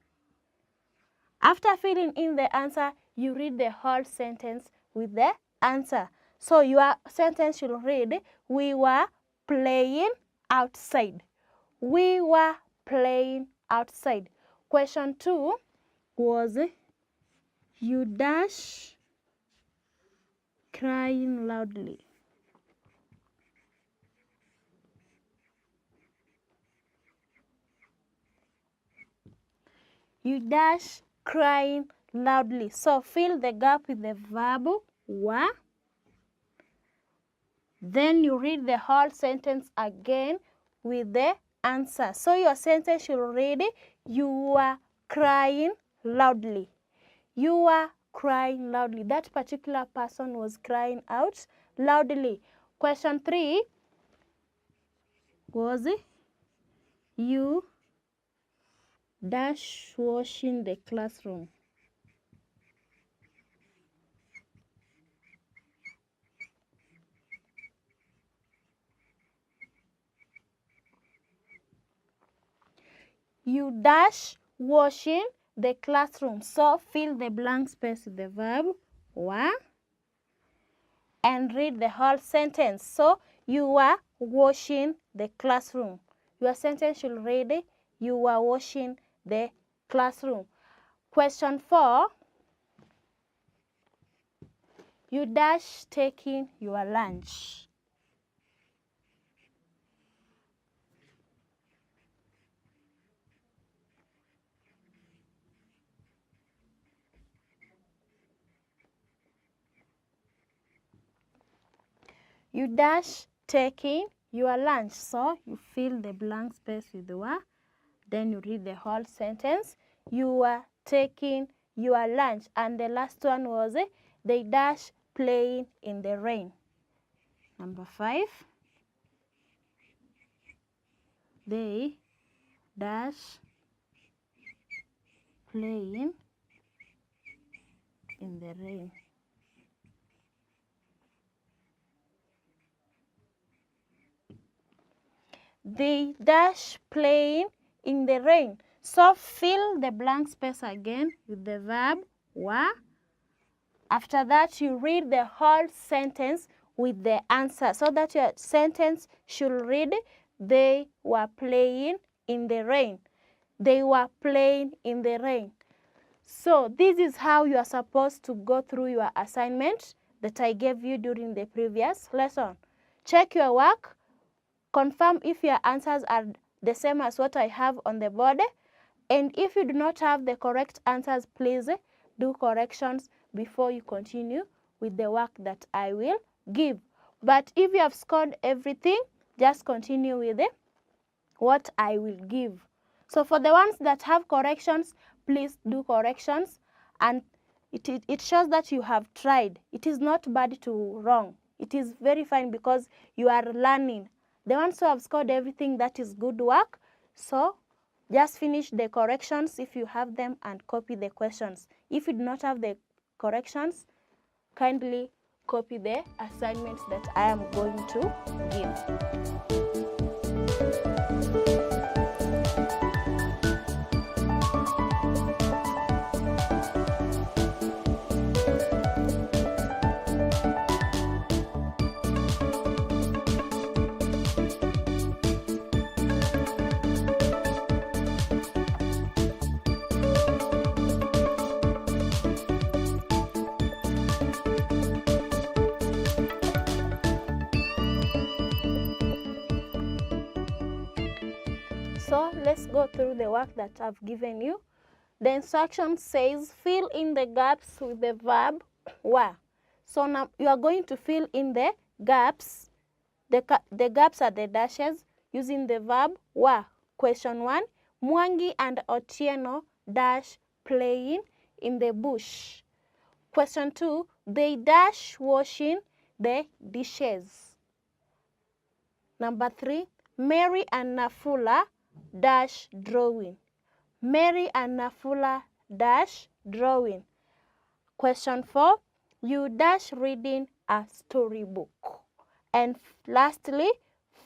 After filling in the answer, you read the whole sentence with the answer. So your sentence should read, we were playing outside. We were playing outside. Question 2 was, you dash crying loudly. You dash crying loudly. So fill the gap with the verb wa. Then you read the whole sentence again with the answer. So your sentence should read, you are crying loudly. You are crying loudly. That particular person was crying out loudly. Question 3 was, you dash washing the classroom. You dash washing the classroom. So fill the blank space with the verb wa and read the whole sentence. So you are washing the classroom. Your sentence should read, you are washing the classroom. Question 4, you dash taking your lunch. You dash taking your lunch. So you fill the blank space with the wa. Then you read the whole sentence. You are taking your lunch. And the last one was, they dash playing in the rain. Number 5, they dash playing in the rain. they dash playing in the rain. So fill the blank space again with the verb were. After that, you read the whole sentence with the answer so that your sentence should read, they were playing in the rain. They were playing in the rain. So this is how you are supposed to go through your assignment that I gave you during the previous lesson. Check your work, confirm if your answers are the same as what I have on the board, and if you do not have the correct answers, please do corrections before you continue with the work that I will give. But if you have scored everything, just continue with what I will give. So for the ones that have corrections, please do corrections, and it shows that you have tried. It is not bad to wrong. It is very fine because you are learning. The ones who have scored everything, that is good work. So just finish the corrections if you have them and copy the questions. If you do not have the corrections, kindly copy the assignments that I am going to give. So let's go through the work that I've given you. The instruction says fill in the gaps with the verb were. So now you are going to fill in the gaps. The gaps are the dashes using the verb were. Question 1, Mwangi and Otieno dash playing in the bush. Question 2, they dash washing the dishes. Number 3, Mary and Nafula dash drawing. Mary and Nafula dash drawing. Question 4, you dash reading a storybook. And lastly,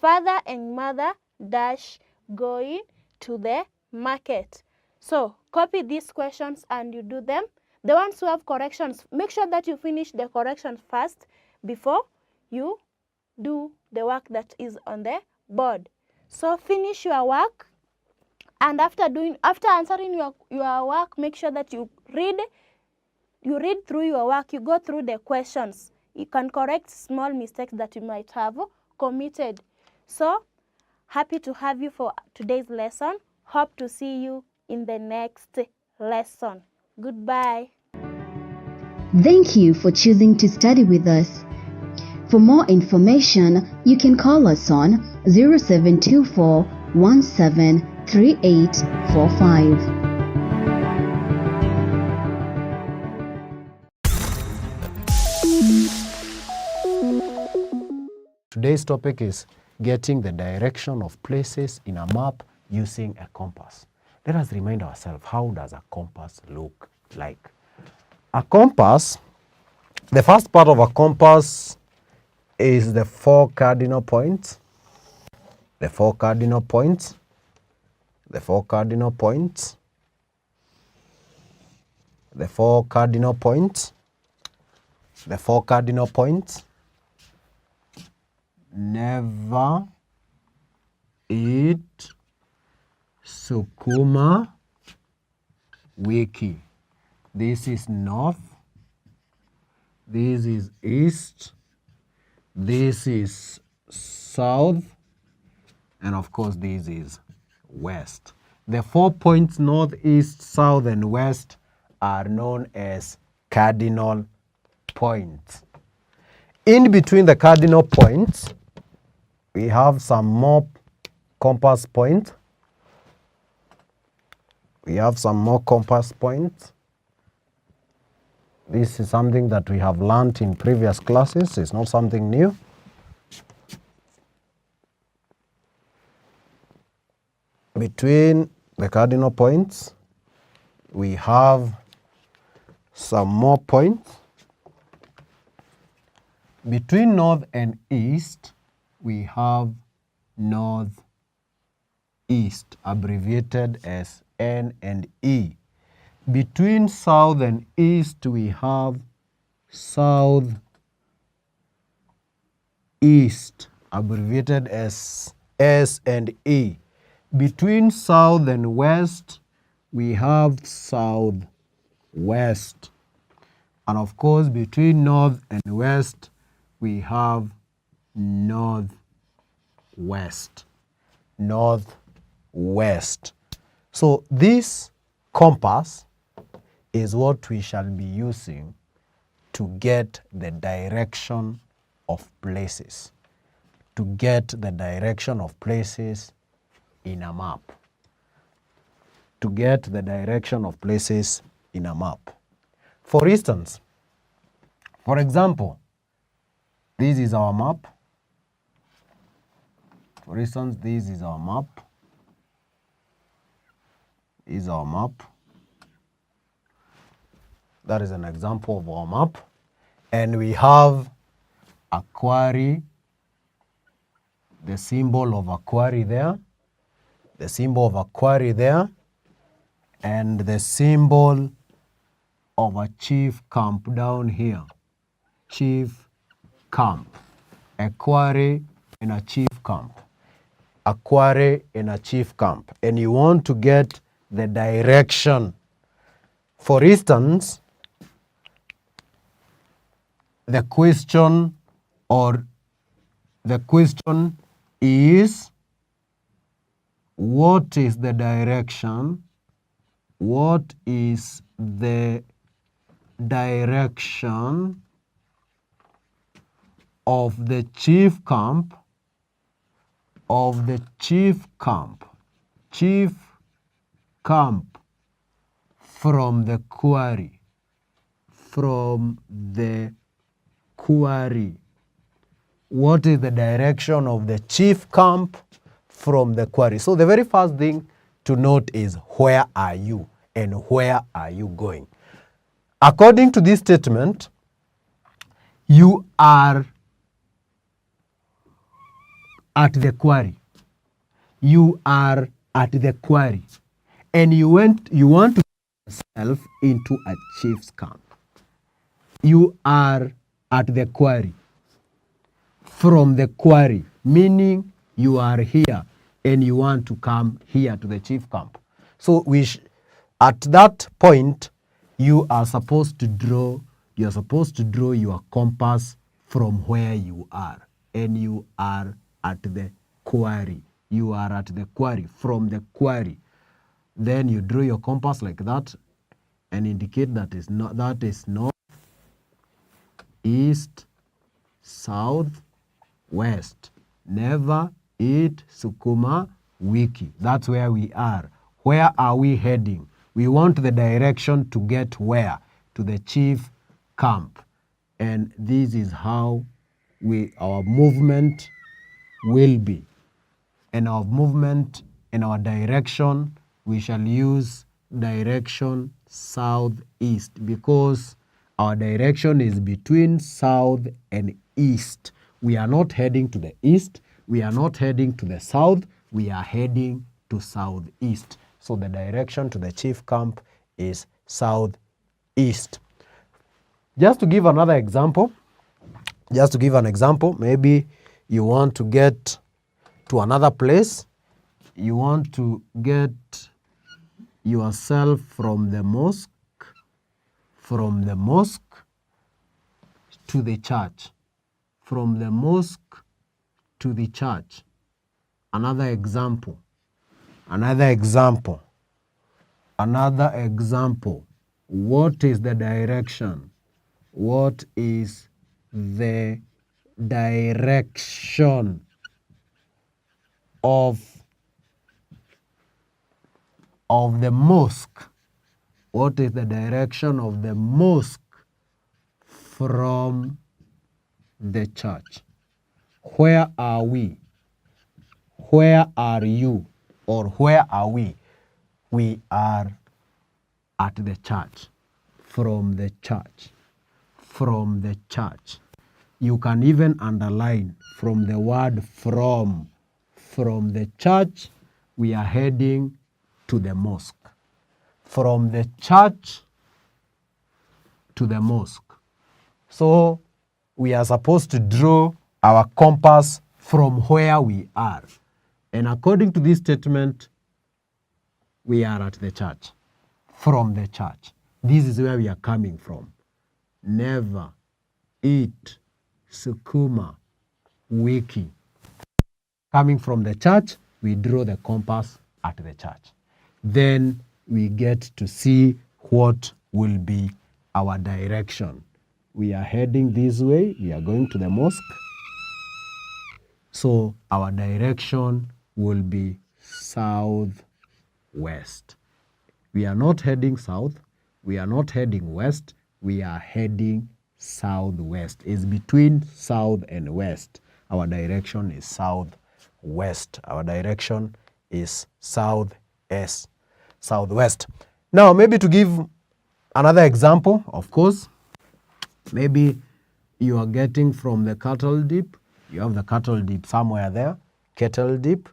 father and mother dash going to the market. So copy these questions and you do them. The ones who have corrections, make sure that you finish the corrections first before you do the work that is on the board. So finish your work, and after answering your work, make sure that you read through your work, you go through the questions. You can correct small mistakes that you might have committed. So happy to have you for today's lesson. Hope to see you in the next lesson. Goodbye. Thank you for choosing to study with us. For more information, you can call us on 0724 173845. Today's topic is getting the direction of places in a map using a compass. Let us remind ourselves, how does a compass look like? A compass, the first part of a compass is the 4 cardinal points. The 4 cardinal points. The 4 cardinal points. The 4 cardinal points. The 4 cardinal points. Never eat sukuma wiki. This is north. This is east. This is south. And of course, this is west. The 4 points, north, east, south, and west, are known as cardinal points. In between the cardinal points, we have some more compass points. We have some more compass points. This is something that we have learned in previous classes. It's not something new. Between the cardinal points, we have some more points. Between north and east, we have north east, abbreviated as N and E. Between south and east, we have south east, abbreviated as S and E. Between south and west, we have south west. And of course, between north and west, we have north west. North west. So this compass is what we shall be using to get the direction of places. To get the direction of places in a map. To get the direction of places in a map. For instance, for example, this is our map. For instance, this is our map. This is our map. That is an example of our map. And we have a quarry, the symbol of a quarry there, the symbol of a quarry there, and the symbol of a chief camp down here. Chief camp. A quarry and a chief camp. A quarry and a chief camp. And you want to get the direction. For instance, the question is, what is the direction? What is the direction of the chief camp? Of the chief camp. Chief camp from the quarry. From the quarry. What is the direction of the chief camp from the quarry? So the very first thing to note is, where are you and where are you going? According to this statement, you are at the quarry. You are at the quarry. And you want to get yourself into a chief's camp. You are at the quarry. From the quarry, meaning you are here and you want to come here to the chief camp. So at that point, you are supposed to draw your compass from where you are. And you are at the quarry. You are at the quarry, from the quarry. Then you draw your compass like that and indicate that is north, east, south, west. Never eat sukuma wiki. That's where we are. Where are we heading? We want the direction to get where? To the chief camp. And this is how our movement will be. And our movement and our direction, we shall use direction southeast, because our direction is between south and east. We are not heading to the east. We are not heading to the south. We are heading to southeast. So the direction to the chief camp is southeast. Just to give another example, maybe you want to get to another place. You want to get yourself from the mosque to the church. From the mosque to the church. Another example. What is the direction? What is the direction of the mosque? What is the direction of the mosque from the church? Where are we? Where are you? Or where are we? We are at the church. From the church. From the church. You can even underline from the word from. From the church, we are heading to the mosque. From the church to the mosque. So we are supposed to draw our compass from where we are. And according to this statement, we are at the church. From the church. This is where we are coming from. Never eat sukuma wiki. Coming from the church, we draw the compass at the church. Then we get to see what will be our direction. We are heading this way. We are going to the mosque. So our direction will be southwest. We are not heading south. We are not heading west. We are heading southwest. It's between south and west. Our direction is southwest. Our direction is southwest. Now, maybe to give another example, of course, maybe you are getting from the cattle dip. You have the cattle dip somewhere there. Kettle dip,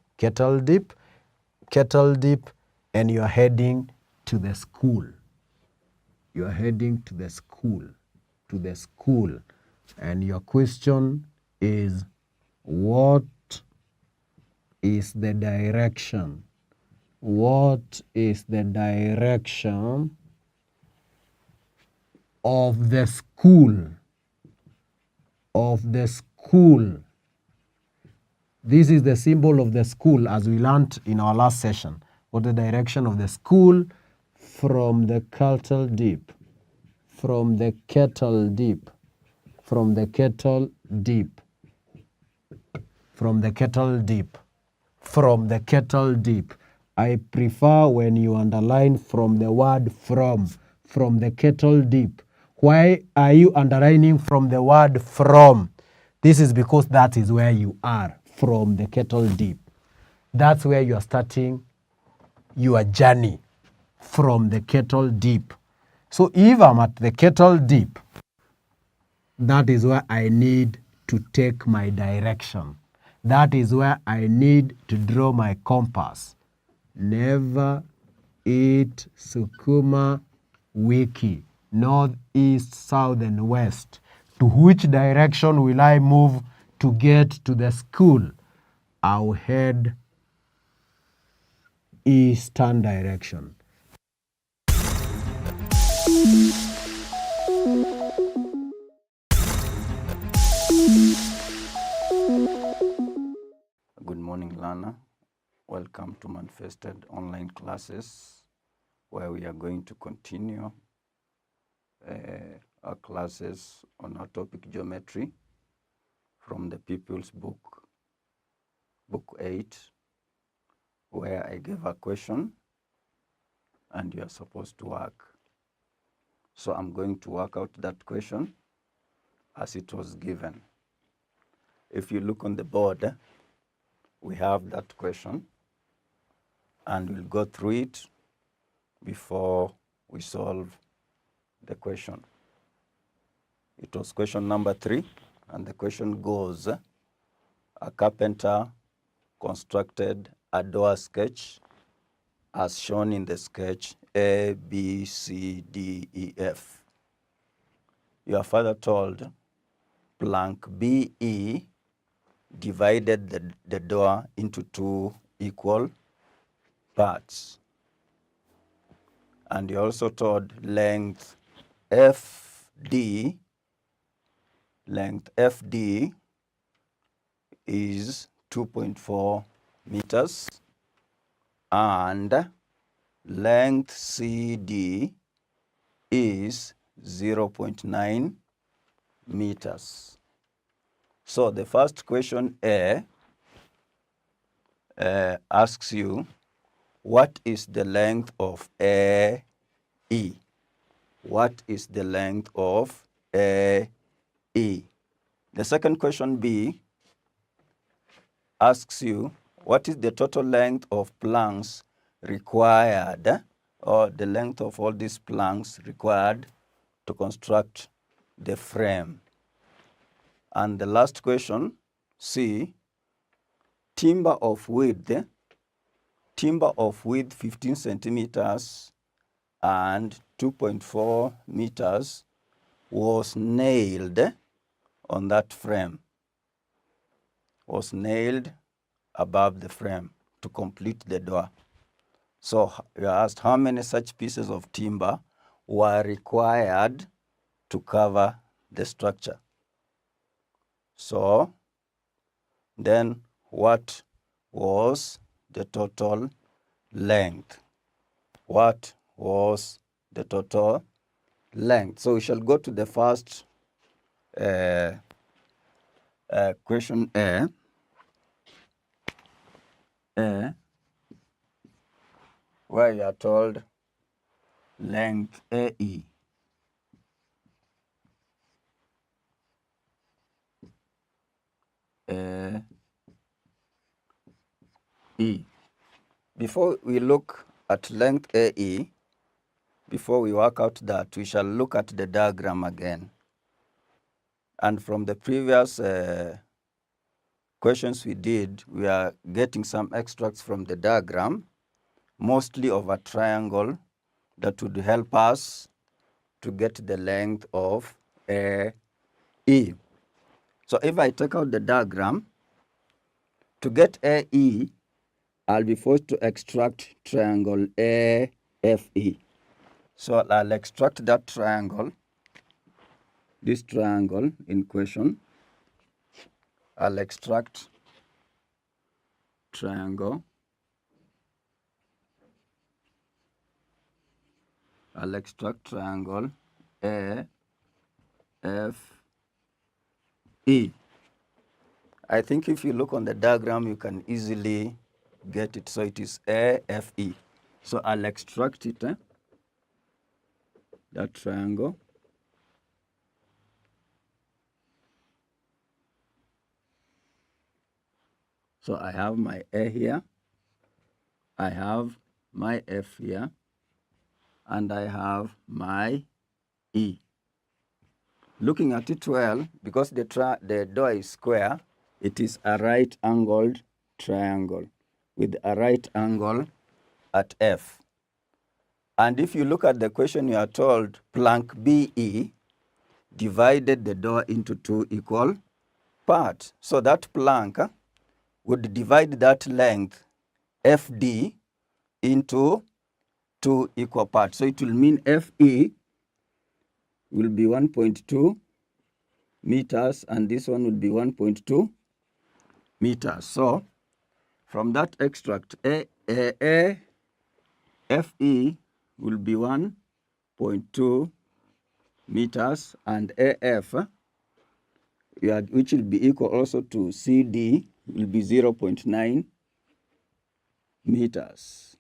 and you are heading to the school. You are heading to the school, And your question is, what is the direction? What is the direction of the school? Of the school. This is the symbol of the school as we learned in our last session. What the direction of the school from the cattle dip. From the kettle dip. From the kettle dip. From the kettle dip. From the kettle dip. I prefer when you underline from the word from the kettle dip. Why are you underlining from the word from? This is because that is where you are, from the kettle dip. That's where you are starting your journey, from the kettle dip. So if I'm at the kettle dip, that is where I need to take my direction. That is where I need to draw my compass. Never eat sukuma wiki. North, east, south, and west. To which direction will I move to get to the school? I'll head eastern direction. Good morning, learner. Welcome to Manifested Online Classes, where we are going to continue our classes on our topic geometry from the People's Book, Book 8, where I gave a question and you are supposed to work. So I'm going to work out that question as it was given. If you look on the board, we have that question and we'll go through it before we solve the question. It was question number 3, and the question goes, a carpenter constructed a door sketch as shown in the sketch A, B, C, D, E, F. You are further told plank BE divided the door into 2 equal parts. And you're also told length FD is 2.4 meters and length CD is 0.9 meters. So the first question A asks you, what is the length of AE? What is the length of AE? The second question B asks you, what is the total length of planks required, or the length of all these planks required to construct the frame? And the last question, C, timber of width timber of width 15 centimeters and 2.4 meters was nailed on that frame, was nailed above the frame to complete the door. So you asked how many such pieces of timber were required to cover the structure. So then what was the total length? What was the total length? So we shall go to the first question A. Where you are told length AE. E. Before we look at length AE, before we work out that, we shall look at the diagram again. And from the previous questions we did, we are getting some extracts from the diagram, mostly of a triangle that would help us to get the length of AE. So if I take out the diagram, to get AE, I'll be forced to extract triangle AFE. So I'll extract that triangle, this triangle in question. I'll extract triangle. I'll extract triangle AFE. I think if you look on the diagram, you can easily get it. So it is AFE. So I'll extract it, that triangle. So I have my A here, I have my F here, and I have my E. Looking at it well, because the door is square, it is a right-angled triangle with a right angle at F. And if you look at the question, you are told plank BE divided the door into two equal parts. So that plank would divide that length FD into two equal parts. So it will mean FE will be 1.2 meters and this one will be 1.2 meters. So from that extract, FE will be 1.2 meters and AF, which will be equal also to CD, will be 0.9 meters.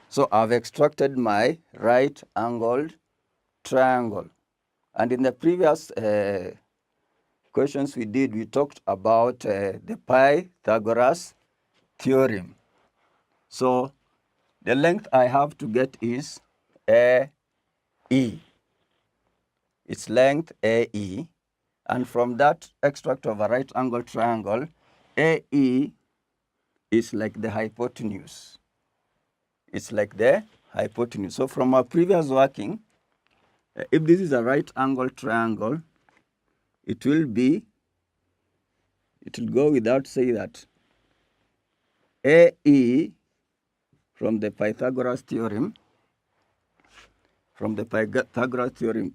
So I've extracted my right-angled triangle. And in the previous questions we did, we talked about the Pythagoras theorem. So the length I have to get is AE. Its length AE. And from that extract of a right-angled triangle, AE is like the hypotenuse. It's like the hypotenuse. So from our previous working, if this is a right-angled triangle, it will go without saying that AE from the Pythagoras theorem,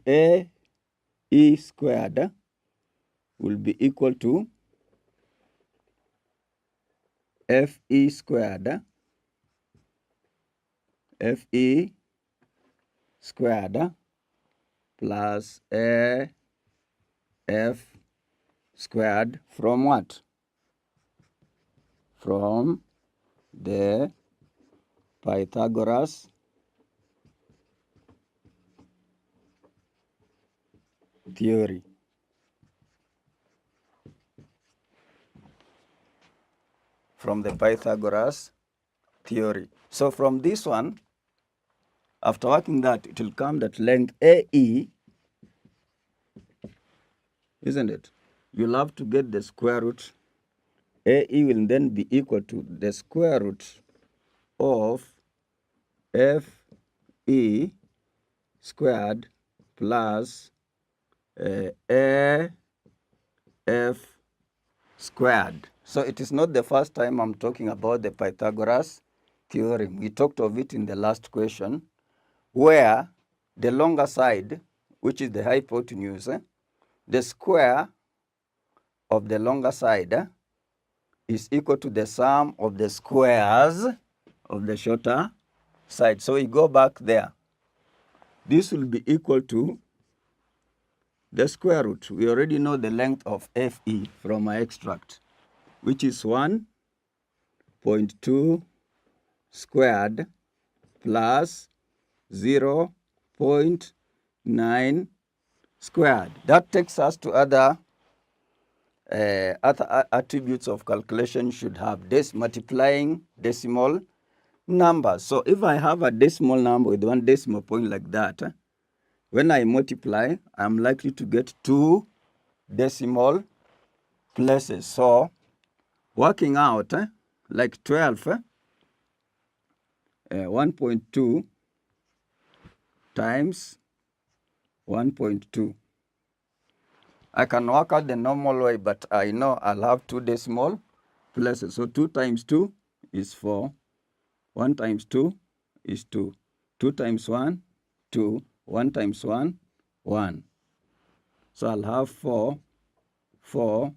AE squared will be equal to FE squared plus AF squared from what? From the Pythagoras theory. From the Pythagoras theory. So from this one, after working that, it will come that length AE, isn't it? You'll have to get the square root. AE will then be equal to the square root of FE squared plus AF squared. So it is not the first time I'm talking about the Pythagoras theorem. We talked of it in the last question, where the longer side, which is the hypotenuse, the square of the longer side is equal to the sum of the squares of the shorter side. So we go back there. This will be equal to the square root. We already know the length of FE from my extract, which is 1.2 squared plus 0.9 squared. That takes us to other attributes of calculation should have multiplying decimal numbers. So if I have a decimal number with one decimal point like that, when I multiply, I'm likely to get 2 decimal places. So working out like 12, 1.2 times 1.2. I can work out the normal way, but I know I'll have 2 decimal places. So 2 times 2 is 4. 1 times 2 is 2. 2 times 1, 2. 1 times 1, 1. So I'll have 4, 4,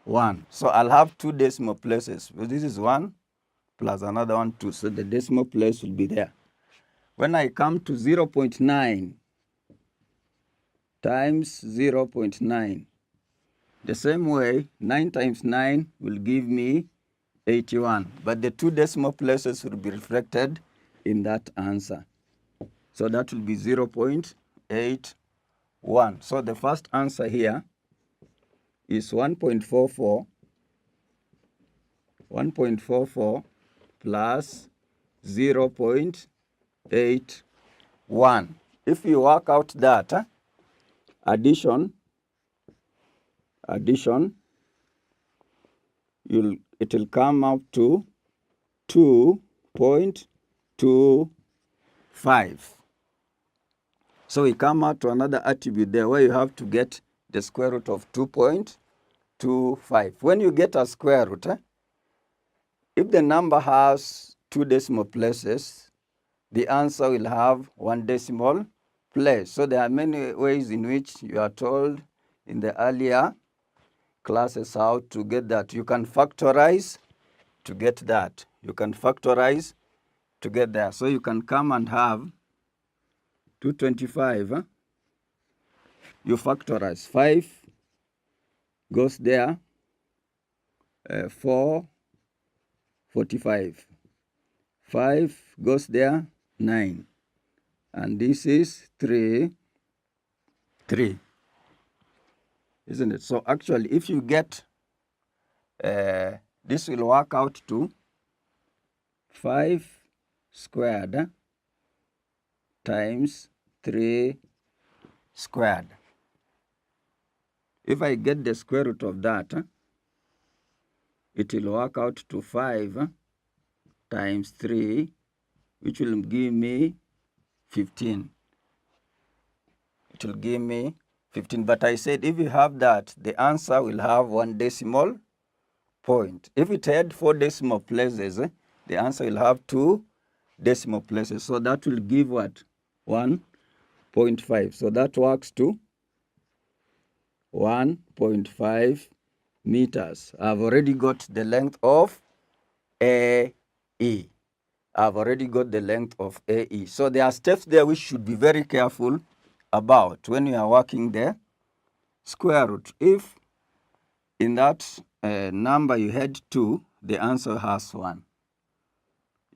1. So I'll have 2 decimal places. Well, this is 1 plus another one, 2. So the decimal place will be there. When I come to 0.9 times 0.9, the same way, 9 times 9 will give me 81. But the 2 decimal places will be reflected in that answer. So that will be 0.81. So the first answer here is 1.44. 1.44 plus 0.81. If you work out that addition, it will come up to 2.25. So we come out to another attribute there where you have to get the square root of 2.25. When you get a square root, if the number has 2 decimal places, the answer will have 1 decimal place. So there are many ways in which you are told in the earlier classes how to get that. You can factorize to get that. You can factorize to get there. So you can come and have 225. You factorize. 5 goes there. 445. 5 goes there. 9. And this is 3. Isn't it? So actually, if you get, this will work out to 5 squared times 3 squared. If I get the square root of that, it will work out to 5 times 3, which will give me 15. It will give me 15. But I said if you have that, the answer will have 1 decimal point. If it had 4 decimal places, the answer will have 2 decimal places. So that will give what? 1.5. So that works to 1.5 meters. I've already got the length of AE. I've already got the length of AE. So there are steps there which should be very careful about when you are working the square root. If in that number you had 2, the answer has 1.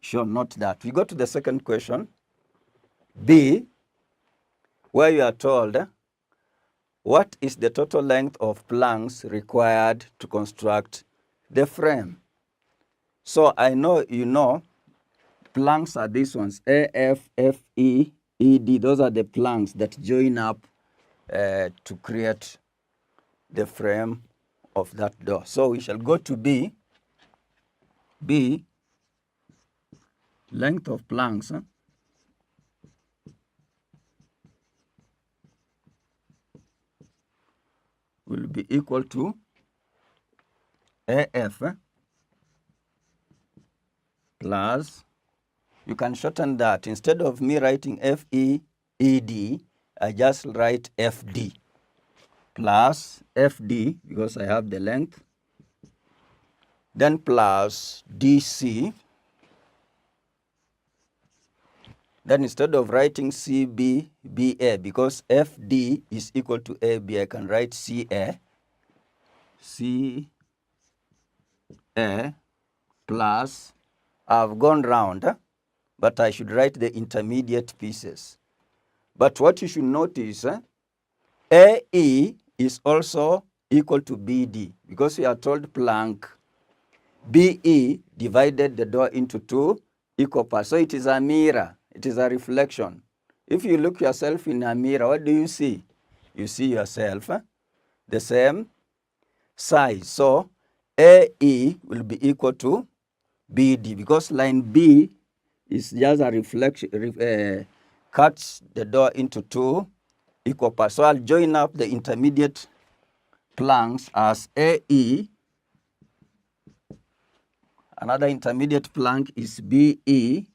Sure, not that. We go to the second question, B, where you are told, what is the total length of planks required to construct the frame? So I know you know planks are these ones, A, F, F, E, E, D. Those are the planks that join up to create the frame of that door. So we shall go to B. B, length of planks will be equal to AF plus, you can shorten that. Instead of me writing FEED, I just write FD plus FD because I have the length, then plus DC. Then instead of writing CBBA, because FD is equal to AB, I can write CA plus, I've gone round, but I should write the intermediate pieces. But what you should notice, AE is also equal to BD, because we are told plank BE divided the door into two equal parts. So it is a mirror. It is a reflection. If you look yourself in a mirror, what do you see? You see yourself the same size. So AE will be equal to BD, because line B is just a reflection, cuts the door into two equal parts. So I'll join up the intermediate planks as AE. Another intermediate plank is BE,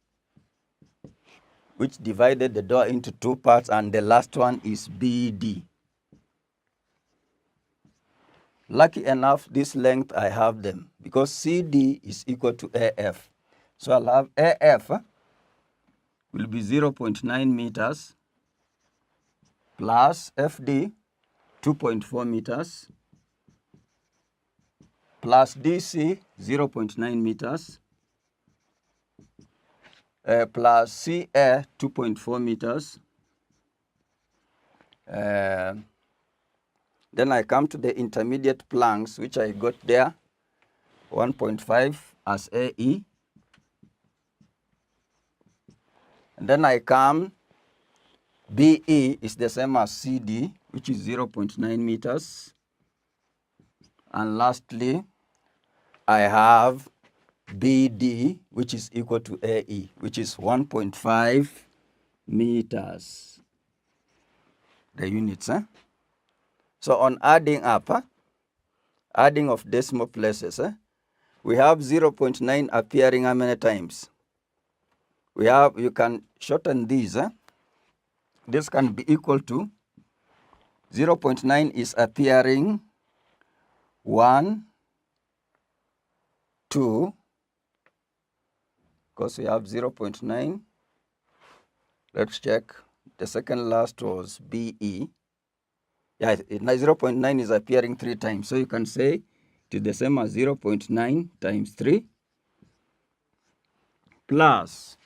which divided the door into two parts, and the last one is BD. Lucky enough, this length I have them because CD is equal to AF. So I'll have AF will be 0.9 meters plus FD 2.4 meters plus DC 0.9 meters plus CA 2.4 meters. Then I come to the intermediate planks, which I got there, 1.5 as AE. And then I come, BE is the same as CD, which is 0.9 meters. And lastly, I have BD, which is equal to AE, which is 1.5 meters. The units, So on adding up, adding of decimal places, we have 0.9 appearing how many times? We have, you can shorten these. This can be equal to 0.9 is appearing 1, 2, because we have 0.9. Let's check. The second last was BE. Yeah, 0.9 is appearing 3 times. So you can say it is the same as 0.9 times 3 plus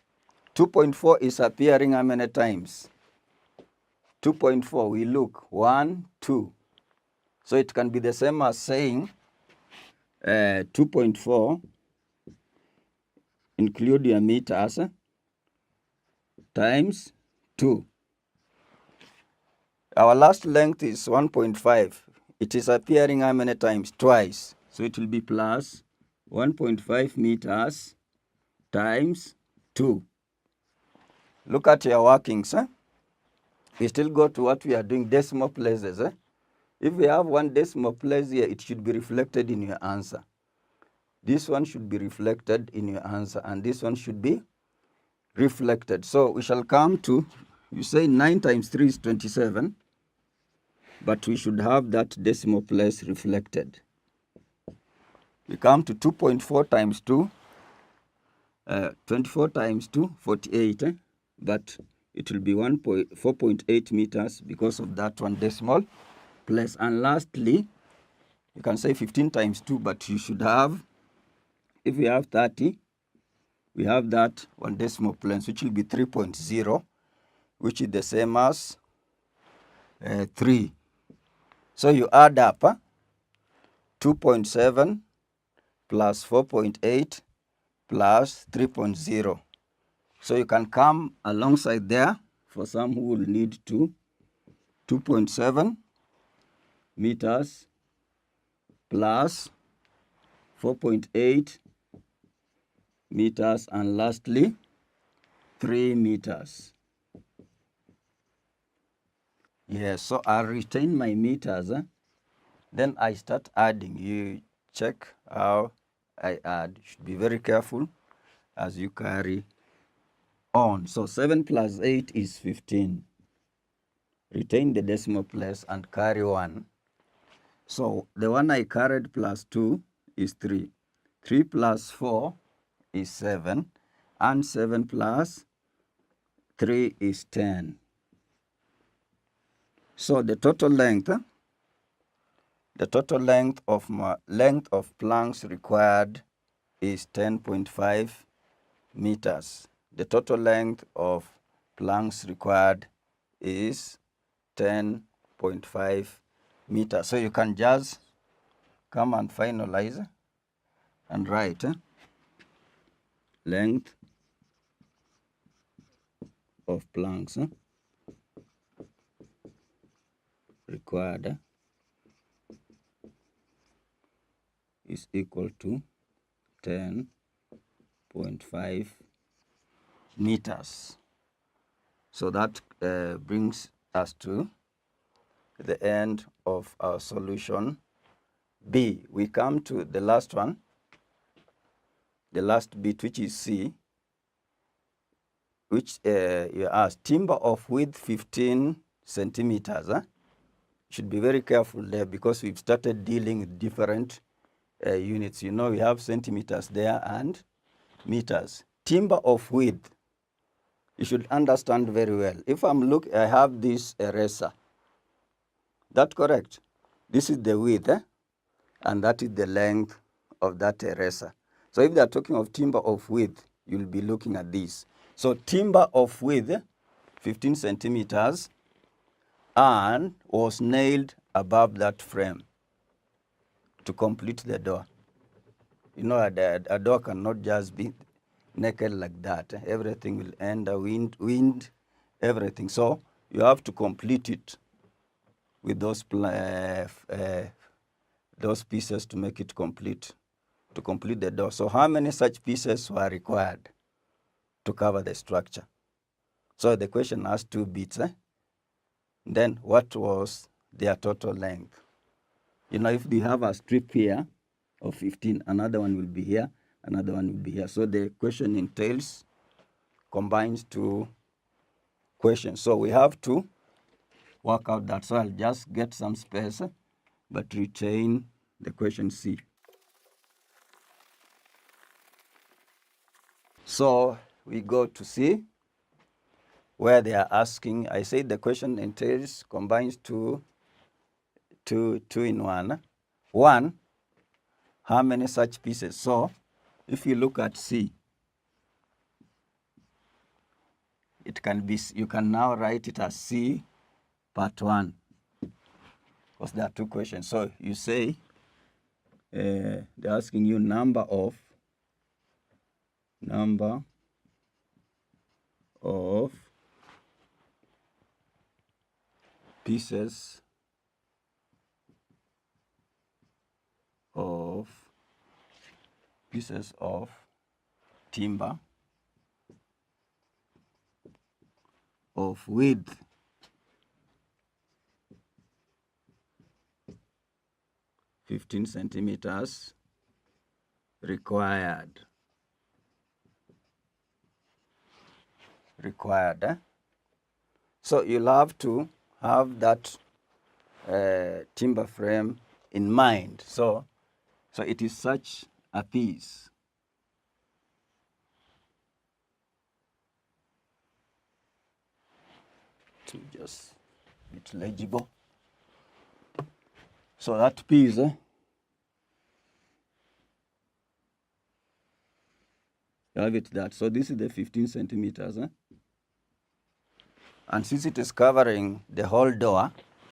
2.4 is appearing how many times? 2.4, we look, 1, 2. So it can be the same as saying 2.4, include your meters, times 2. Our last length is 1.5. It is appearing how many times? Twice. So it will be plus 1.5 meters times 2. Look at your workings. We still go to what we are doing, decimal places. If we have one decimal place here, it should be reflected in your answer. This one should be reflected in your answer, and this one should be reflected. So we shall come to, you say 9 times 3 is 27, but we should have that decimal place reflected. We come to 2.4 times 2, 24 times 2, 48, but it will be 4.8 meters because of that one decimal place. And lastly, you can say 15 times 2, but you should have, if we have 30, we have that one decimal place, which will be 3.0, which is the same as 3. So you add up 2.7 plus 4.8 plus 3.0. So you can come alongside there for some who will need to 2.7 meters plus 4.8 meters, and lastly 3 meters. Yes, so I'll retain my meters. Then I start adding. You check how I add. You should be very careful as you carry on. So 7 plus 8 is 15. Retain the decimal place and carry 1. So the one I carried plus 2 is 3. 3 plus 4 is 7. And 7 plus 3 is 10. So the total length of planks required is 10.5 meters. The total length of planks required is 10.5 meters. So you can just come and finalize and write length of planks required is equal to 10.5 meters. So that brings us to the end of our solution B. We come to the last one, the last bit, which is C, which you asked, timber of width 15 centimeters. Should be very careful there because we've started dealing with different units. You know, we have centimeters there and meters. Timber of width, you should understand very well. If I have this eraser. That correct? This is the width, and that is the length of that eraser. So if they are talking of timber of width, you'll be looking at this. So timber of width, 15 centimeters, and was nailed above that frame to complete the door. You know, a door cannot just be naked like that. Everything will end, wind, everything. So you have to complete it with those pieces to make it complete, to complete the door. So how many such pieces were required to cover the structure? So the question has 2 bits. Then what was their total length? You know, if we have a strip here of 15, another one will be here, another one will be here. So the question combines 2 questions. So we have to work out that. So I'll just get some space, but retain the question C. So we go to C, where they are asking, I said the question combines two in one. One, how many such pieces? So if you look at C, it can be, you can now write it as C part 1, because there are 2 questions. So you say, they're asking you number of pieces of timber of width 15 centimeters required. So you'll have to have that timber frame in mind. So it is such a piece. To just it's legible. So that piece, you have it that. So this is the 15 centimeters. And since it is covering the whole door,